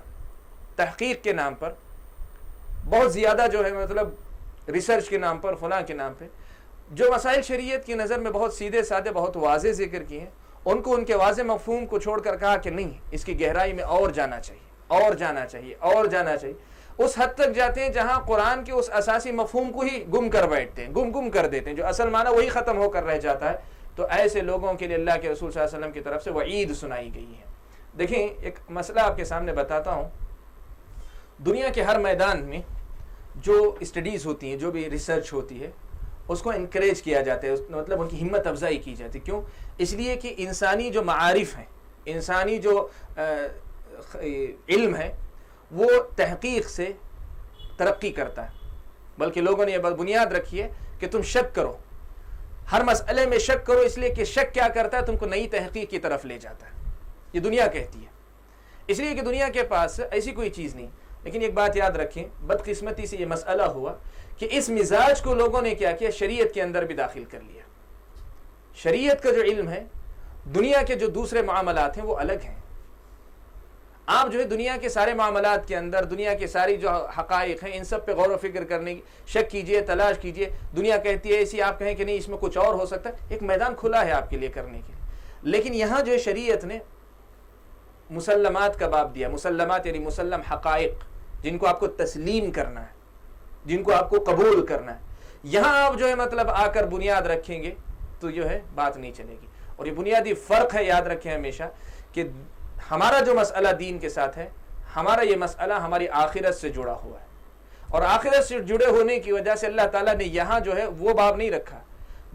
تحقیق کے نام پر، بہت زیادہ جو ہے مطلب ریسرچ کے نام پر، فلاں کے نام پہ جو مسائل شریعت کی نظر میں بہت سیدھے سادے بہت واضح ذکر کیے ہیں، ان کو ان کے واضح مفہوم کو چھوڑ کر کہا کہ نہیں، اس کی گہرائی میں اور جانا چاہیے، اور جانا چاہیے، اور جانا چاہیے. اس حد تک جاتے ہیں جہاں قرآن کے اس اساسی مفہوم کو ہی گم کر بیٹھتے ہیں، گم کر دیتے ہیں، جو اصل معنی وہی ختم ہو کر رہ جاتا ہے. تو ایسے لوگوں کے لیے اللہ کے رسول صلی اللہ علیہ وسلم کی طرف سے وعید سنائی گئی ہے. دیکھیں ایک مسئلہ آپ کے سامنے بتاتا ہوں. دنیا کے ہر میدان میں جو اسٹڈیز ہوتی ہیں، جو بھی ریسرچ ہوتی ہے، اس کو انکریج کیا جاتا ہے، مطلب ان کی ہمت افزائی کی جاتی ہے. کیوں؟ اس لیے کہ انسانی جو معارف ہیں، انسانی جو علم ہے، وہ تحقیق سے ترقی کرتا ہے. بلکہ لوگوں نے یہ بنیاد رکھی ہے کہ تم شک کرو، ہر مسئلے میں شک کرو، اس لیے کہ شک کیا کرتا ہے؟ تم کو نئی تحقیق کی طرف لے جاتا ہے. یہ دنیا کہتی ہے. اس لیے کہ دنیا کے پاس ایسی کوئی چیز نہیں. لیکن ایک بات یاد رکھیں، بدقسمتی سے یہ مسئلہ ہوا کہ اس مزاج کو لوگوں نے کیا کیا؟ شریعت کے اندر بھی داخل کر لیا. شریعت کا جو علم ہے، دنیا کے جو دوسرے معاملات ہیں وہ الگ ہیں. آپ جو ہے دنیا کے سارے معاملات کے اندر، دنیا کے ساری جو حقائق ہیں، ان سب پہ غور و فکر کرنے کی شک کیجئے، تلاش کیجئے. دنیا کہتی ہے ایسی، آپ کہیں کہ نہیں، اس میں کچھ اور ہو سکتا ہے. ایک میدان کھلا ہے آپ کے لیے کرنے کے. لیکن یہاں جو ہے شریعت نے مسلمات کا باب دیا. مسلمات یعنی مسلم حقائق، جن کو آپ کو تسلیم کرنا ہے، جن کو آپ کو قبول کرنا ہے. یہاں آپ جو ہے مطلب آ کر بنیاد رکھیں گے تو جو ہے بات نہیں چلے گی. اور یہ بنیادی فرق ہے، یاد رکھیں ہمیشہ کہ ہمارا جو مسئلہ دین کے ساتھ ہے، ہمارا یہ مسئلہ ہماری آخرت سے جڑا ہوا ہے. اور آخرت سے جڑے ہونے کی وجہ سے اللہ تعالیٰ نے یہاں جو ہے وہ باب نہیں رکھا.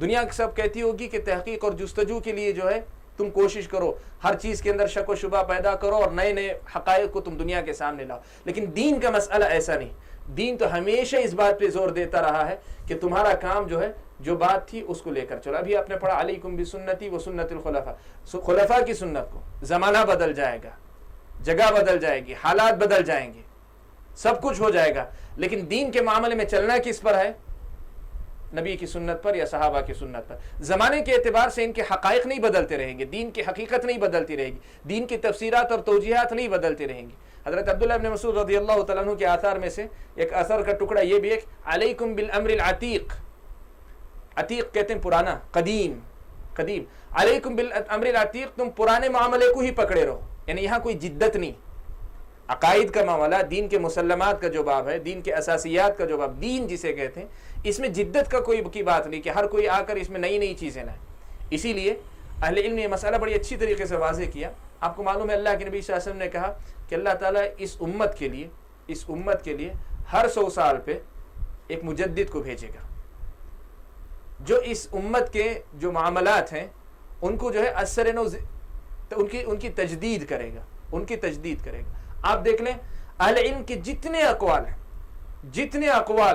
دنیا سب کہتی ہوگی کہ تحقیق اور جستجو کے لیے جو ہے تم کوشش کرو، ہر چیز کے اندر شک و شبہ پیدا کرو اور نئے نئے حقائق کو تم دنیا کے سامنے لاؤ. لیکن دین کا مسئلہ ایسا نہیں. دین تو ہمیشہ اس بات پہ زور دیتا رہا ہے کہ تمہارا کام جو ہے، جو بات تھی اس کو لے کر چلو. ابھی آپ نے پڑھا علیکم بسنتی و سنت الخلفاء، خلفاء کی سنت کو. زمانہ بدل جائے گا، جگہ بدل جائے گی، حالات بدل جائیں گے، سب کچھ ہو جائے گا، لیکن دین کے معاملے میں چلنا کس پر ہے؟ نبی کی سنت پر یا صحابہ کی سنت پر. زمانے کے اعتبار سے ان کے حقائق نہیں بدلتے رہیں گے، دین کی حقیقت نہیں بدلتی رہے گی، دین کی تفسیرات اور توجیہات نہیں بدلتی رہیں گی. حضرت عبداللہ ابن مسعود رضی اللہ تعالیٰ عنہ کے آثار میں سے ایک اثر کا ٹکڑا یہ بھی ہے، علیکم بالامر العتیق. عتیق کہتے ہیں پرانا، قدیم. علیکم بالامر العتیق، تم پرانے معاملے کو ہی پکڑے رہو. یعنی یہاں کوئی جدت نہیں. عقائد کا معاملہ، دین کے مسلمات کا جو باب ہے، دین کے اساسیات کا جو باب، دین جسے کہتے ہیں، اس میں جدت کا کوئی کی بات نہیں کہ ہر کوئی آ کر اس میں نئی نئی چیزیں لائے. اسی لیے اہل علم نے یہ مسئلہ بڑی اچھی طریقے سے واضح کیا. آپ کو معلوم ہے اللہ کے نبی صلی اللہ علیہ وسلم نے کہا کہ اللہ تعالیٰ اس امت کے لیے ہر 100 سال پہ ایک مجدد کو بھیجے گا، جو اس امت کے جو معاملات ہیں ان کو جو ہے اثر نو ان کی تجدید کرے گا. آپ دیکھ لیں اہل علم کے جتنے اقوال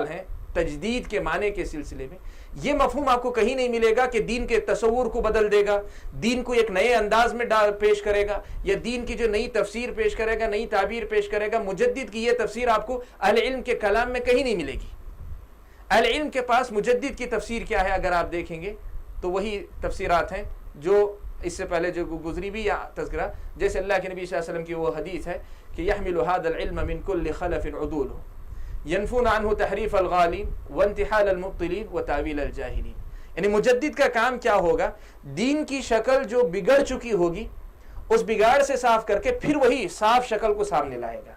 ہیں تجدید کے معنی کے سلسلے میں، یہ مفہوم آپ کو کہیں نہیں ملے گا کہ دین کے تصور کو بدل دے گا، دین کو ایک نئے انداز میں پیش کرے گا، یا دین کی جو نئی تفسیر پیش کرے گا، نئی تعبیر پیش کرے گا. مجدد کی یہ تفسیر آپ کو اہل علم کے کلام میں کہیں نہیں ملے گی. اہل علم کے پاس مجدد کی تفسیر کیا ہے اگر آپ دیکھیں گے تو وہی تفسیرات ہیں جو اس سے پہلے جو گزری بھی یا تذکرہ. جیسے اللہ کے نبی صلی اللہ علیہ وسلم کی وہ حدیث ہے کہ يحمل هذا العلم من كل خلف عدوله ينفون عنه تحریف الغالین وانتحال المبطلین وتاویل الجاہلین. یعنی مجدد کا کام کیا ہوگا؟ دین کی شکل جو بگڑ چکی ہوگی اس بگاڑ سے صاف کر کے پھر وہی صاف شکل کو سامنے لائے گا.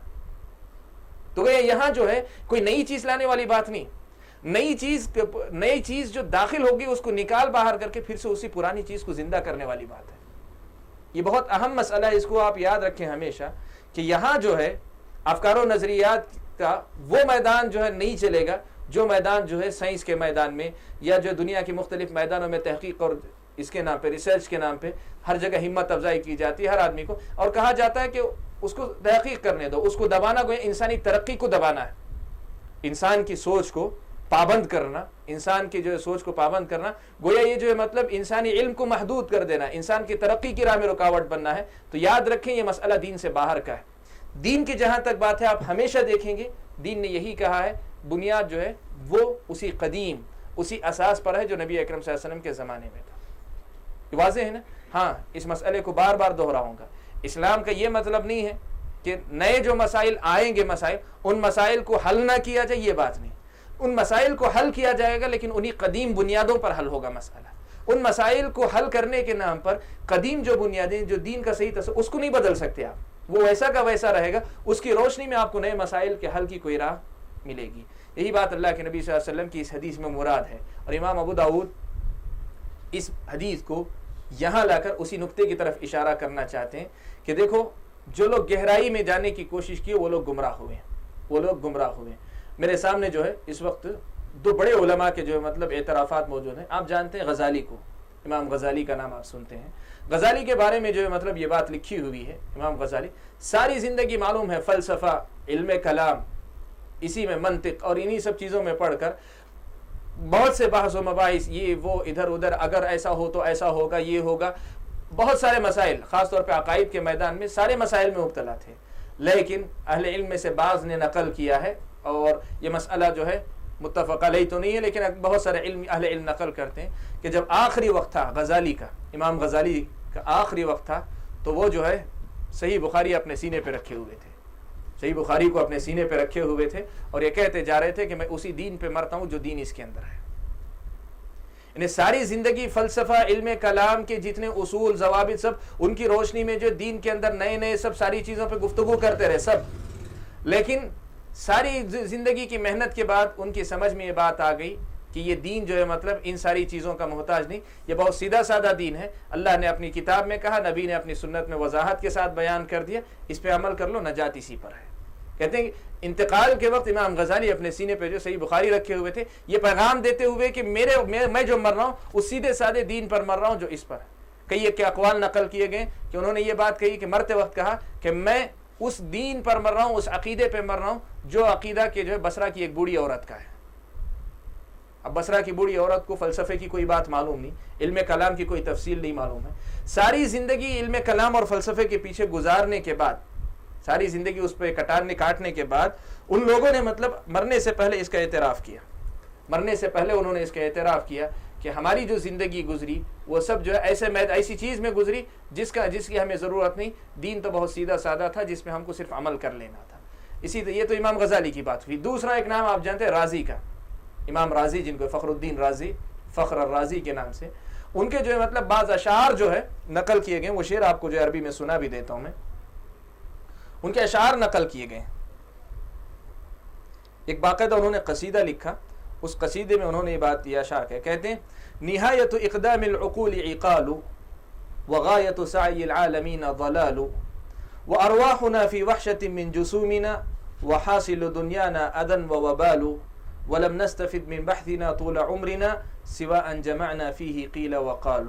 تو یہاں جو ہے کوئی نئی چیز لانے والی بات نہیں. نئی چیز جو داخل ہوگی اس کو نکال باہر کر کے پھر سے اسی پرانی چیز کو زندہ کرنے والی بات ہے. یہ بہت اہم مسئلہ ہے, اس کو آپ یاد رکھیں ہمیشہ کہ یہاں جو ہے افکار و نظریات کا وہ میدان جو ہے نہیں چلے گا جو میدان جو ہے سائنس کے میدان میں یا جو دنیا کی مختلف میدانوں میں تحقیق اور اس کے نام پہ ریسرچ کے نام پہ ہر جگہ ہمت افزائی کی جاتی ہے ہر آدمی کو, اور کہا جاتا ہے کہ اس کو تحقیق کرنے دو, اس کو دبانا گویا انسانی ترقی کو دبانا ہے, انسان کی سوچ کو پابند کرنا, انسان کی جو ہے سوچ کو پابند کرنا, گویا یہ جو ہے مطلب انسانی علم کو محدود کر دینا, انسان کی ترقی کی راہ میں رکاوٹ بننا ہے. تو یاد رکھیں یہ مسئلہ دین سے باہر کا ہے. دین کی جہاں تک بات ہے آپ ہمیشہ دیکھیں گے دین نے یہی کہا ہے, بنیاد جو ہے وہ اسی قدیم اسی اساس پر ہے جو نبی اکرم صلی اللہ علیہ وسلم کے زمانے میں تھا. یہ واضح ہے نا. ہاں اس مسئلے کو بار بار دہراؤں گا, اسلام کا یہ مطلب نہیں ہے کہ نئے جو مسائل آئیں گے مسائل ان مسائل کو حل نہ کیا جائے, یہ بات نہیں. ان مسائل کو حل کیا جائے گا لیکن انہی قدیم بنیادوں پر حل ہوگا مسئلہ. ان مسائل کو حل کرنے کے نام پر قدیم جو بنیادیں جو دین کا صحیح تصور اس کو نہیں بدل سکتے آپ, وہ ویسا کا ویسا رہے گا. اس کی روشنی میں آپ کو نئے مسائل کے حل کی کوئی راہ ملے گی. یہی بات اللہ کے نبی صلی اللہ علیہ وسلم کی اس حدیث میں مراد ہے. اور امام ابو داؤد اس حدیث کو یہاں لا کر اسی نقطے کی طرف اشارہ کرنا چاہتے ہیں کہ دیکھو جو لوگ گہرائی میں جانے کی کوشش کی وہ لوگ گمراہ ہوئے ہیں, وہ لوگ گمراہ ہوئے ہیں. میرے سامنے جو ہے اس وقت دو بڑے علماء کے جو ہے مطلب اعترافات موجود ہیں. آپ جانتے ہیں غزالی کو, امام غزالی کا نام آپ سنتے ہیں. غزالی کے بارے میں جو ہے مطلب یہ بات لکھی ہوئی ہے. امام غزالی ساری زندگی معلوم ہے فلسفہ, علم کلام, اسی میں منطق اور انہی سب چیزوں میں پڑھ کر بہت سے بحث و مباحث یہ وہ ادھر ادھر, اگر ایسا ہو تو ایسا ہوگا, یہ ہوگا, بہت سارے مسائل خاص طور پہ عقائد کے میدان میں سارے مسائل میں مبتلا تھے. لیکن اہل علم میں سے بعض نے نقل کیا ہے, اور یہ مسئلہ جو ہے متفق علیہ تو نہیں ہے لیکن بہت سارے اہل علم نقل کرتے ہیں کہ جب آخری وقت تھا غزالی کا, امام غزالی کا آخری وقت تھا, تو وہ جو ہے صحیح بخاری اپنے سینے پہ رکھے ہوئے تھے, صحیح بخاری کو اپنے سینے پہ رکھے ہوئے تھے, اور یہ کہتے جا رہے تھے کہ میں اسی دین پہ مرتا ہوں جو دین اس کے اندر ہے. انہیں ساری زندگی فلسفہ, علم کلام کے جتنے اصول ضوابط سب ان کی روشنی میں جو دین کے اندر نئے نئے سب ساری چیزوں پہ گفتگو کرتے رہے سب. لیکن ساری زندگی کی محنت کے بعد ان کی سمجھ میں یہ بات آ گئی کہ یہ دین جو ہے مطلب ان ساری چیزوں کا محتاج نہیں, یہ بہت سیدھا سادہ دین ہے. اللہ نے اپنی کتاب میں کہا, نبی نے اپنی سنت میں وضاحت کے ساتھ بیان کر دیا, اس پہ عمل کر لو, نجات اسی پر ہے. کہتے ہیں کہ انتقال کے وقت امام غزالی اپنے سینے پہ جو صحیح بخاری رکھے ہوئے تھے, یہ پیغام دیتے ہوئے کہ میں جو مر رہا ہوں اس سیدھے سادے دین پر مر رہا ہوں جو اس پر ہے. کئی ایک اقوال نقل کیے گئے کہ انہوں نے یہ بات کہی کہ مرتے وقت کہا کہ میں اس دین پر مر رہا ہوں, اس عقیدے پہ مر رہا ہوں جو عقیدہ کے جو ہے بصرہ کی ایک بوڑھی عورت کا ہے. اب بصرہ کی بوڑھی عورت کو فلسفے کی کوئی بات معلوم نہیں, علم کلام کی کوئی تفصیل نہیں معلوم ہے. ساری زندگی علم کلام اور فلسفے کے پیچھے گزارنے کے بعد, ساری زندگی اس پہ کاٹنے کے بعد ان لوگوں نے مطلب مرنے سے پہلے اس کا اعتراف کیا. مرنے سے پہلے انہوں نے اس کا اعتراف کیا کہ ہماری جو زندگی گزری وہ سب جو ہے ایسی چیز میں گزری جس کی ہمیں ضرورت نہیں. دین تو بہت سیدھا سادہ تھا جس پہ ہم کو صرف عمل کر لینا تھا. یہ تو امام غزالی کی بات ہوئی. دوسرا ایک نام آپ جانتے ہیں رازی کا, امام رازی, جن کو فخر الدین رازی, فخر الرازی کے نام سے, ان کے جو ہے مطلب بعض اشعار جو ہے نقل کیے گئے. وہ شعر آپ کو جو عربی میں سنا بھی دیتا ہوں میں, ان کے اشعار نقل کیے گئے. ایک باقاعدہ انہوں نے قصیدہ لکھا, اس قصیدے میں انہوں نے یہ بات یہ اشعار کہتے ہیں نہایت اقدام العقول عقال وغایت سعی العالمین ضلال وارواحنا فی وحشۃ من جسومنا وحاصل دنیانا اذى ووبال ولم نستفد من بحثنا طول عمرنا سوى ان جمعنا فيه قیل وقال.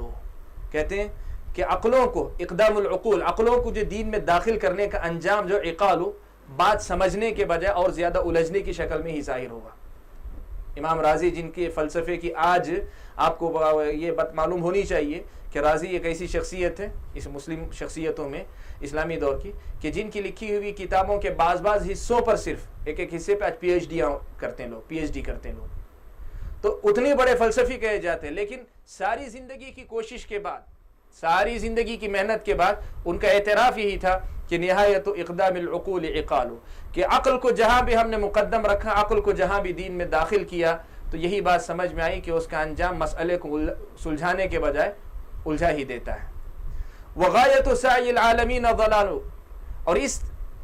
کہتے ہیں کہ عقلوں کو, اقدام العقول, عقلوں کو جو دین میں داخل کرنے کا انجام جو عقالو, بات سمجھنے کے بجائے اور زیادہ الجھنے کی شکل میں ہی ظاہر ہوگا. امام رازی جن کے فلسفے کی آج آپ کو یہ بات معلوم ہونی چاہیے کہ رازی ایک ایسی شخصیت ہے اس مسلم شخصیتوں میں اسلامی دور کی کہ جن کی لکھی ہوئی کتابوں کے بعض حصوں پر صرف ایک حصے پہ آج پی ایچ ڈی کرتے ہیں لوگ, تو اتنے بڑے فلسفی کہے جاتے ہیں. لیکن ساری زندگی کی کوشش کے بعد, ساری زندگی کی محنت کے بعد ان کا اعتراف یہی تھا کہ نہایت اقدام العقول عقال, کہ عقل کو جہاں بھی ہم نے مقدم رکھا, عقل کو جہاں بھی دین میں داخل کیا, تو یہی بات سمجھ میں آئی کہ اس کا انجام مسئلے کو سلجھانے کے بجائے الجھا ہی دیتا ہے. وغایت سعی العالمین ضلال، اور اس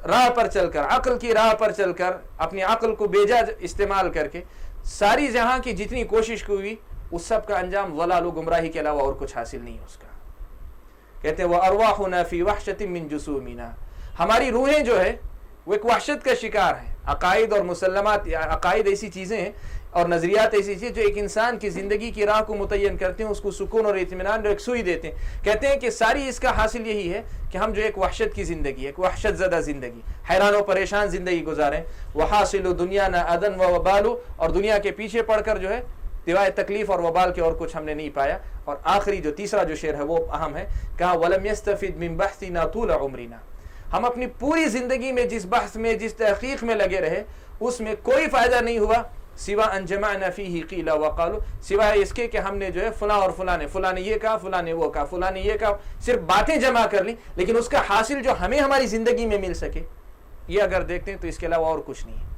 راہ پر چل کر، عقل کی راہ پر چل کر، اپنی عقل کو بیجا استعمال کر کے ساری جہاں کی جتنی کوشش کی ہوئی اس سب کا انجام ضلال و گمراہی کے علاوہ اور کچھ حاصل نہیں اس کا. کہتے ہیں وَأَرْوَاحُنَا فِي وَحْشَةٍ مِّن جُسُومِنَا، ہماری روحیں جو ہے وہ ایک وحشت کا شکار ہیں. عقائد اور مسلمات، عقائد ایسی چیزیں ہیں اور نظریات ایسی چیزیں جو ایک انسان کی زندگی کی راہ کو متعین کرتے ہیں، اس کو سکون اور اطمینان اور یکسوئی دیتے ہیں. کہتے ہیں کہ ساری اس کا حاصل یہی ہے کہ ہم جو ایک وحشت کی زندگی، ایک وحشت زدہ زندگی، حیران و پریشان زندگی گزاریں. وحاصل دنیا نہ ادن و وبالو، اور دنیا کے پیچھے پڑ کر جو ہے سوائے تکلیف اور وبال کے اور کچھ ہم نے نہیں پایا. اور آخری جو تیسرا جو شعر ہے وہ اہم ہے، کہا وَلَمْ يَسْتَفِدْ مِنْ بَحْثِنَا طُولَ عُمْرِنَا، ہم اپنی پوری زندگی میں جس بحث میں، جس تحقیق میں لگے رہے، اس میں کوئی فائدہ نہیں ہوا سوا ان جمعنا فیہ قیل وقالوا، سوائے اس کے کہ ہم نے جو ہے فلاں اور فلاں نے یہ کہا، فلاں نے وہ کہا، فلاں نے یہ کہا، صرف باتیں جمع کر لی، لیکن اس کا حاصل جو ہمیں ہماری زندگی میں مل سکے، یہ اگر دیکھتے ہیں تو اس کے علاوہ اور کچھ نہیں ہے.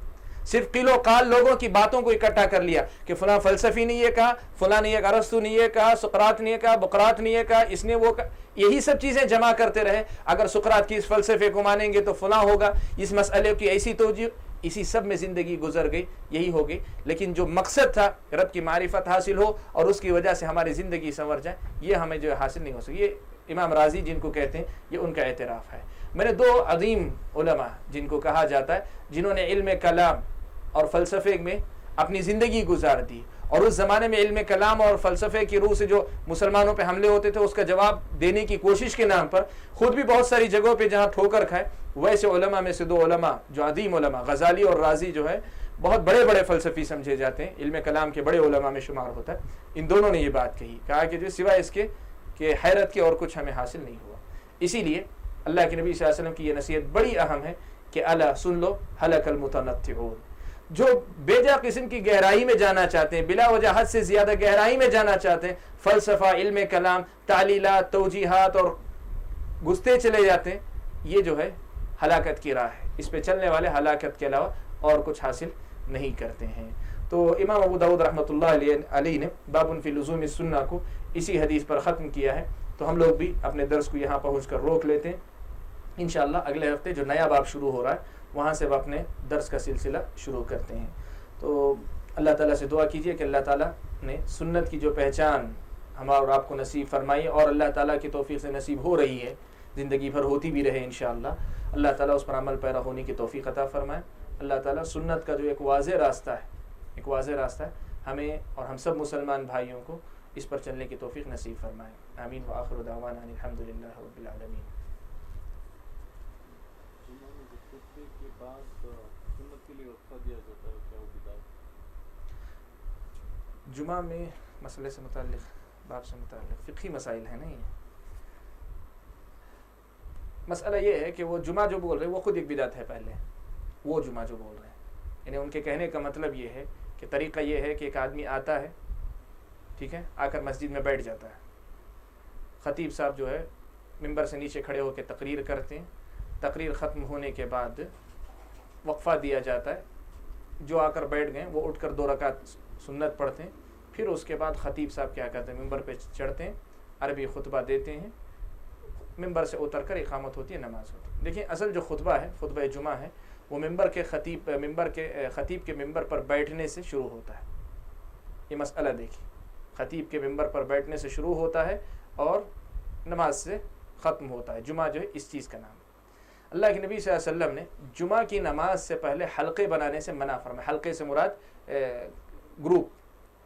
صرف قیل و قال، لوگوں کی باتوں کو اکٹھا کر لیا کہ فلاں فلسفی نے یہ کہا، فلاں نے یہ کہا، ارسطو نے یہ کہا، سقراط نے یہ کہا، بقراط نے یہ کہا، اس نے وہ کہا، یہی سب چیزیں جمع کرتے رہے. اگر سقراط کی اس فلسفے کو مانیں گے تو فلاں ہوگا، اس مسئلے کی ایسی توجہ، اسی سب میں زندگی گزر گئی، یہی ہو گئی. لیکن جو مقصد تھا رب کی معرفت حاصل ہو اور اس کی وجہ سے ہماری زندگی سنور جائے، یہ ہمیں جو ہے حاصل نہیں ہو سکی. یہ امام راضی جن کو کہتے ہیں، یہ ان کا اعتراف ہے. میں نے دو عظیم علماء جن کو کہا جاتا ہے، جنہوں نے علم کلام اور فلسفے میں اپنی زندگی گزار دی، اور اس زمانے میں علم کلام اور فلسفے کی روح سے جو مسلمانوں پہ حملے ہوتے تھے اس کا جواب دینے کی کوشش کے نام پر خود بھی بہت ساری جگہوں پہ جہاں ٹھوکر کھائے، ویسے علماء میں سے دو علماء جو عظیم علماء، غزالی اور رازی جو ہے بہت بڑے بڑے فلسفی سمجھے جاتے ہیں، علم کلام کے بڑے علماء میں شمار ہوتا ہے. ان دونوں نے یہ بات کہی، کہا کہ جو سوائے اس کے کہ حیرت کے اور کچھ ہمیں حاصل نہیں ہوا. اسی لیے اللہ کے نبی صلی اللہ علیہ وسلم کی یہ نصیحت بڑی اہم ہے کہ الا سن لو ہلک المتنطعون، جو بیجا قسم کی گہرائی میں جانا چاہتے ہیں، بلا وجہ حد سے زیادہ گہرائی میں جانا چاہتے ہیں، فلسفہ، علم کلام، تعلیلات، توجیحات اور گھستے چلے جاتے ہیں، یہ جو ہے ہلاکت کی راہ ہے. اس پہ چلنے والے ہلاکت کے علاوہ اور کچھ حاصل نہیں کرتے ہیں. تو امام ابو داؤد رحمۃ اللہ علیہ نے باب فی لزوم السنہ کو اسی حدیث پر ختم کیا ہے. تو ہم لوگ بھی اپنے درس کو یہاں پہنچ کر روک لیتے ہیں. انشاءاللہ اگلے ہفتے جو نیا باب شروع ہو رہا ہے وہاں سے اپنے درس کا سلسلہ شروع کرتے ہیں. تو اللہ تعالیٰ سے دعا کیجئے کہ اللہ تعالیٰ نے سنت کی جو پہچان ہمارا اور آپ کو نصیب فرمائی، اور اللہ تعالیٰ کی توفیق سے نصیب ہو رہی ہے، زندگی بھر ہوتی بھی رہے انشاءاللہ. اللہ تعالیٰ اس پر عمل پیرا ہونے کی توفیق عطا فرمائے. اللہ تعالیٰ سنت کا جو ایک واضح راستہ ہے ہمیں اور ہم سب مسلمان بھائیوں کو اس پر چلنے کی توفیق نصیب فرمائے. آمین. وآخر دعوانا الحمدللہ رب العالمین. جمعہ میں مسئلے سے متعلق، باب سے متعلق فقہی مسائل ہیں. نہیں، مسئلہ یہ ہے کہ وہ جمعہ جو بول رہے ہیں وہ خود ایک بدعت ہے. پہلے وہ جمعہ جو بول رہے ہیں، یعنی ان کے کہنے کا مطلب یہ ہے کہ طریقہ یہ ہے کہ ایک آدمی آتا ہے، ٹھیک ہے، آ کر مسجد میں بیٹھ جاتا ہے، خطیب صاحب جو ہے ممبر سے نیچے کھڑے ہو کے تقریر کرتے ہیں، تقریر ختم ہونے کے بعد وقفہ دیا جاتا ہے، جو آ کر بیٹھ گئے وہ اٹھ کر 2 رکعت سنت پڑھتے ہیں، پھر اس کے بعد خطیب صاحب کیا کرتے ہیں، ممبر پہ چڑھتے ہیں، عربی خطبہ دیتے ہیں، ممبر سے اتر کر اقامت ہوتی ہے، نماز ہوتی ہے. دیکھیں اصل جو خطبہ ہے، خطبہ جمعہ ہے، وہ خطیب کے ممبر پر بیٹھنے سے شروع ہوتا ہے. یہ مسئلہ دیکھیں، خطیب کے ممبر پر بیٹھنے سے شروع ہوتا ہے اور نماز سے ختم ہوتا ہے. جمعہ جو ہے اس چیز کا نام ہے. اللہ کے نبی صلی اللہ علیہ وسلم نے جمعہ کی نماز سے پہلے حلقے بنانے سے منع فرمایا. حلقے سے مراد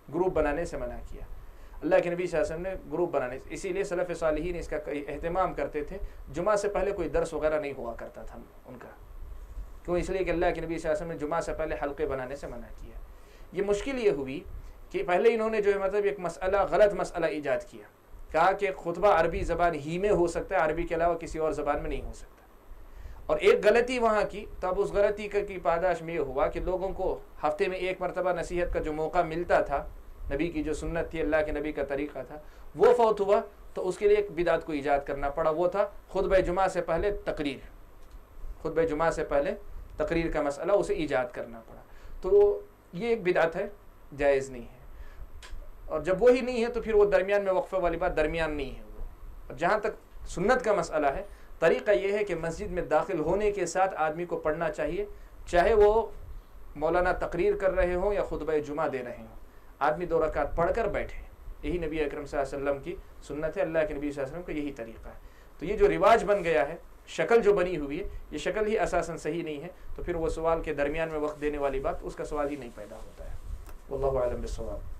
گروپ بنانے سے منع کیا. اللہ کے نبی صلی اللہ علیہ وسلم نے گروپ بنانے سے، اسی لیے سلف صالحین اس کا اہتمام کرتے تھے. جمعہ سے پہلے کوئی درس وغیرہ نہیں ہوا کرتا تھا ان کا. کیوں؟ اس لیے کہ اللہ کے نبی صلی اللہ علیہ وسلم نے جمعہ سے پہلے حلقے بنانے سے منع کیا. یہ مشکل یہ ہوئی کہ پہلے انہوں نے جو ہے مطلب ایک غلط مسئلہ ایجاد کیا، کہا کہ خطبہ عربی زبان ہی میں ہو سکتا ہے، عربی کے علاوہ کسی اور زبان میں نہیں ہو سکتا. اور ایک غلطی وہاں کی، تب اس غلطی کی پاداش میں یہ ہوا کہ لوگوں کو ہفتے میں 1 مرتبہ نصیحت کا جو موقع ملتا تھا، نبی کی جو سنت تھی، اللہ کے نبی کا طریقہ تھا، وہ فوت ہوا. تو اس کے لیے ایک بدعت کو ایجاد کرنا پڑا. وہ تھا خطبہ جمعہ سے پہلے تقریر. خطبہ جمعہ سے پہلے تقریر کا مسئلہ اسے ایجاد کرنا پڑا. تو یہ ایک بدعت ہے، جائز نہیں ہے. اور جب وہی نہیں ہے تو پھر وہ درمیان میں وقفے والی بات درمیان نہیں ہے. وہ جہاں تک سنت کا مسئلہ ہے. طریقہ یہ ہے کہ مسجد میں داخل ہونے کے ساتھ آدمی کو پڑھنا چاہیے، چاہے وہ مولانا تقریر کر رہے ہوں یا خطبہ جمعہ دے رہے ہوں، آدمی 2 رکعت پڑھ کر بیٹھے. یہی نبی اکرم صلی اللہ علیہ وسلم کی سنت ہے، اللہ کے نبی صلی اللہ علیہ وسلم کا یہی طریقہ ہے. تو یہ جو رواج بن گیا ہے، شکل جو بنی ہوئی ہے، یہ شکل ہی اساساً صحیح نہیں ہے. تو پھر وہ سوال کے درمیان میں وقت دینے والی بات، اس کا سوال ہی نہیں پیدا ہوتا ہے. واللہ اعلم بالصواب.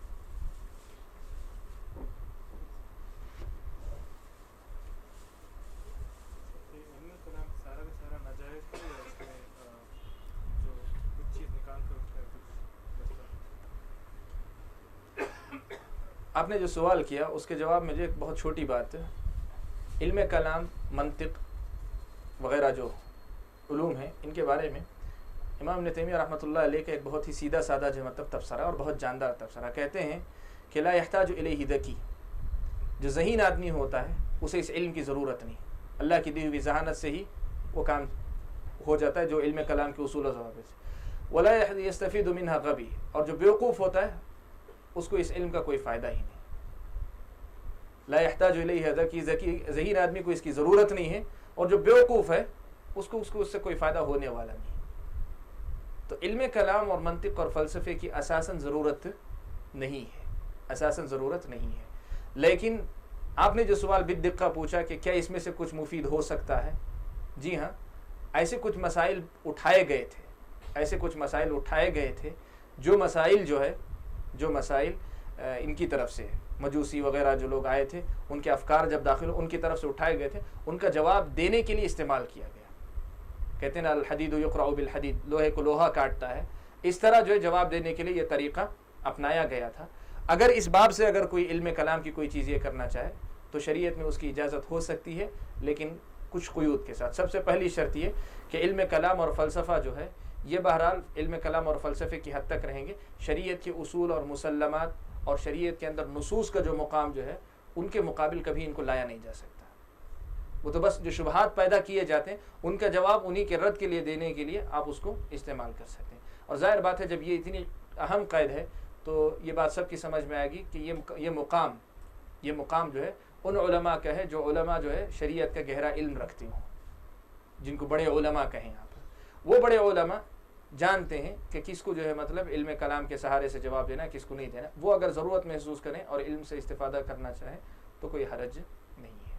آپ نے جو سوال کیا اس کے جواب میں جو ایک بہت چھوٹی بات ہے، علم کلام، منطق وغیرہ جو علوم ہیں، ان کے بارے میں امام ابن تیمیہ رحمۃ اللہ علیہ کا ایک بہت ہی سیدھا سادہ جو مطلب تبصرہ اور بہت جاندار تبصرہ. کہتے ہیں کہ لا یحتاج الیہ ذکی، جو ذہین آدمی ہوتا ہے اسے اس علم کی ضرورت نہیں، اللہ کی دی ہوئی ذہانت سے ہی وہ کام ہو جاتا ہے جو علم کلام کے اصول و ضوابط سے. ولا یستفید منها غبی، اور جو بیوقوف ہوتا ہے اس کو اس علم کا کوئی فائدہ ہی نہیں. لا یحتاج الیہ ذکی، ذہین آدمی کو اس کی ضرورت نہیں ہے، اور جو بیوقوف ہے اس کو اس سے کوئی فائدہ ہونے والا نہیں. تو علم کلام اور منطق اور فلسفے کی اساساً ضرورت نہیں ہے، اساساً ضرورت نہیں ہے. لیکن آپ نے جو سوال بالدقہ پوچھا کہ کیا اس میں سے کچھ مفید ہو سکتا ہے، جی ہاں، ایسے کچھ مسائل اٹھائے گئے تھے جو مسائل ان کی طرف سے مجوسی وغیرہ جو لوگ آئے تھے، ان کے افکار جب داخل ان کی طرف سے اٹھائے گئے تھے، ان کا جواب دینے کے لیے استعمال کیا گیا. کہتے ہیں نا الحدید یقرع بالحدید، لوہے کو لوہا کاٹتا ہے. اس طرح جو ہے جواب دینے کے لیے یہ طریقہ اپنایا گیا تھا. اگر اس باب سے اگر کوئی علم کلام کی کوئی چیز یہ کرنا چاہے تو شریعت میں اس کی اجازت ہو سکتی ہے، لیکن کچھ قیود کے ساتھ. سب سے پہلی شرط یہ کہ علم کلام اور فلسفہ جو ہے یہ بہرحال علم کلام اور فلسفے کی حد تک رہیں گے. شریعت کے اصول اور مسلمات اور شریعت کے اندر نصوص کا جو مقام جو ہے ان کے مقابل کبھی ان کو لایا نہیں جا سکتا. وہ تو بس جو شبہات پیدا کیے جاتے ہیں ان کا جواب انہی کے رد کے لیے دینے کے لیے آپ اس کو استعمال کر سکتے ہیں. اور ظاہر بات ہے جب یہ اتنی اہم قید ہے تو یہ بات سب کی سمجھ میں آئے گی کہ یہ مقام جو ہے ان علماء کا ہے جو علماء جو ہے شریعت کا گہرا علم رکھتے ہوں، جن کو بڑے علماء کہیں آپ. وہ بڑے علماء جانتے ہیں کہ کس کو جو ہے مطلب علم کلام کے سہارے سے جواب دینا، کس کو نہیں دینا. وہ اگر ضرورت محسوس کریں اور علم سے استفادہ کرنا چاہیں تو کوئی حرج نہیں ہے.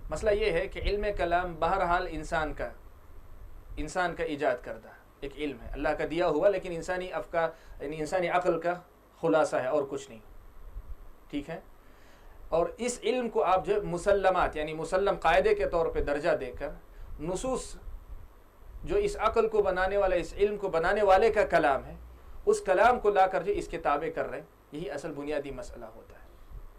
مسئلہ یہ ہے کہ علم کلام بہرحال انسان کا ایجاد کردہ ایک علم ہے، اللہ کا دیا ہوا، لیکن انسانی افکار یعنی انسانی عقل کا خلاصہ ہے اور کچھ نہیں. ٹھیک ہے. اور اس علم کو آپ جو مسلمات یعنی مسلم قاعدے کے طور پہ درجہ دے کر نصوص جو اس عقل کو بنانے والا، اس علم کو بنانے والے کا کلام ہے، اس کلام کو لا کر جو اس کے تابع کر رہے ہیں، یہی اصل بنیادی مسئلہ ہوتا ہے.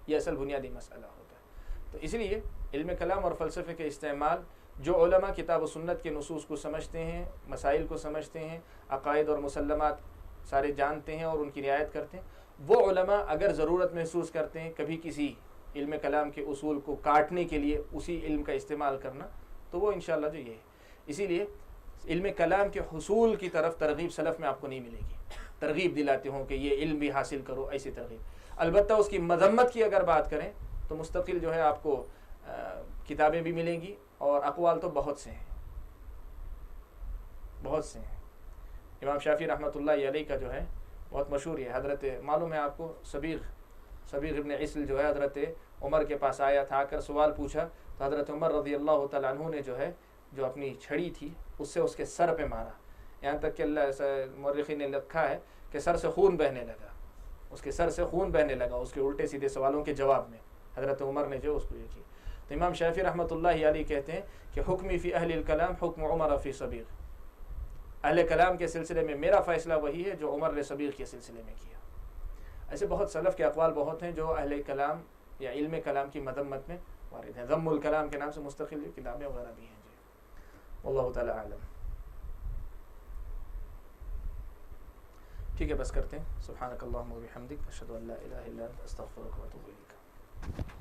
یہ اصل بنیادی مسئلہ ہوتا ہے. تو اس لیے علم کلام اور فلسفے کے استعمال جو علماء کتاب و سنت کے نصوص کو سمجھتے ہیں، مسائل کو سمجھتے ہیں، عقائد اور مسلمات سارے جانتے ہیں اور ان کی رعایت کرتے ہیں، وہ علماء اگر ضرورت محسوس کرتے ہیں کبھی کسی علم کلام کے اصول کو کاٹنے کے لیے اسی علم کا استعمال کرنا، تو وہ انشاءاللہ جو یہ ہے. اسی لیے علم کلام کے حصول کی طرف ترغیب سلف میں آپ کو نہیں ملے گی. ترغیب دلاتے ہوں کہ یہ علم بھی حاصل کرو، ایسی ترغیب. البتہ اس کی مذمت کی اگر بات کریں تو مستقل جو ہے آپ کو کتابیں بھی ملیں گی اور اقوال تو بہت سے ہیں. امام شافعی رحمۃ اللہ علیہ کا جو ہے بہت مشہور ہے. حضرت معلوم ہے آپ کو صبیغ ابن عسل جو ہے حضرت عمر کے پاس آیا تھا، آ کر سوال پوچھا تو حضرت عمر رضی اللہ تعالیٰ عنہ نے جو اپنی چھڑی تھی اس سے اس کے سر پہ مارا، یہاں تک کہ اللہ مورخین نے لکھا ہے کہ سر سے خون بہنے لگا. اس کے سر سے خون بہنے لگا اس کے الٹے سیدھے سوالوں کے جواب میں حضرت عمر نے جو اس کو یہ کی. تو امام شافعی رحمۃ اللہ علیہ کہتے ہیں کہ حکمی فی اہل الکلام حکم عمر فی صبیغ. اہل کلام کے سلسلے میں میرا فیصلہ وہی ہے جو عمر نے صبیغ کے سلسلے میں کیا. ایسے بہت سلف کے اقوال بہت ہیں جو اہل کلام یا علم کلام کی مذمت میں وارد ہیں. ذم الکلام کے نام سے مستقل کتابیں وغیرہ بھی ہیں. جی واللہ تعالی اعلم. ٹھیک ہے، بس کرتے ہیں. سبحانک اللہم و بحمدک، اشہد ان لا الہ الا انت، استغفرک و اتوب الیک.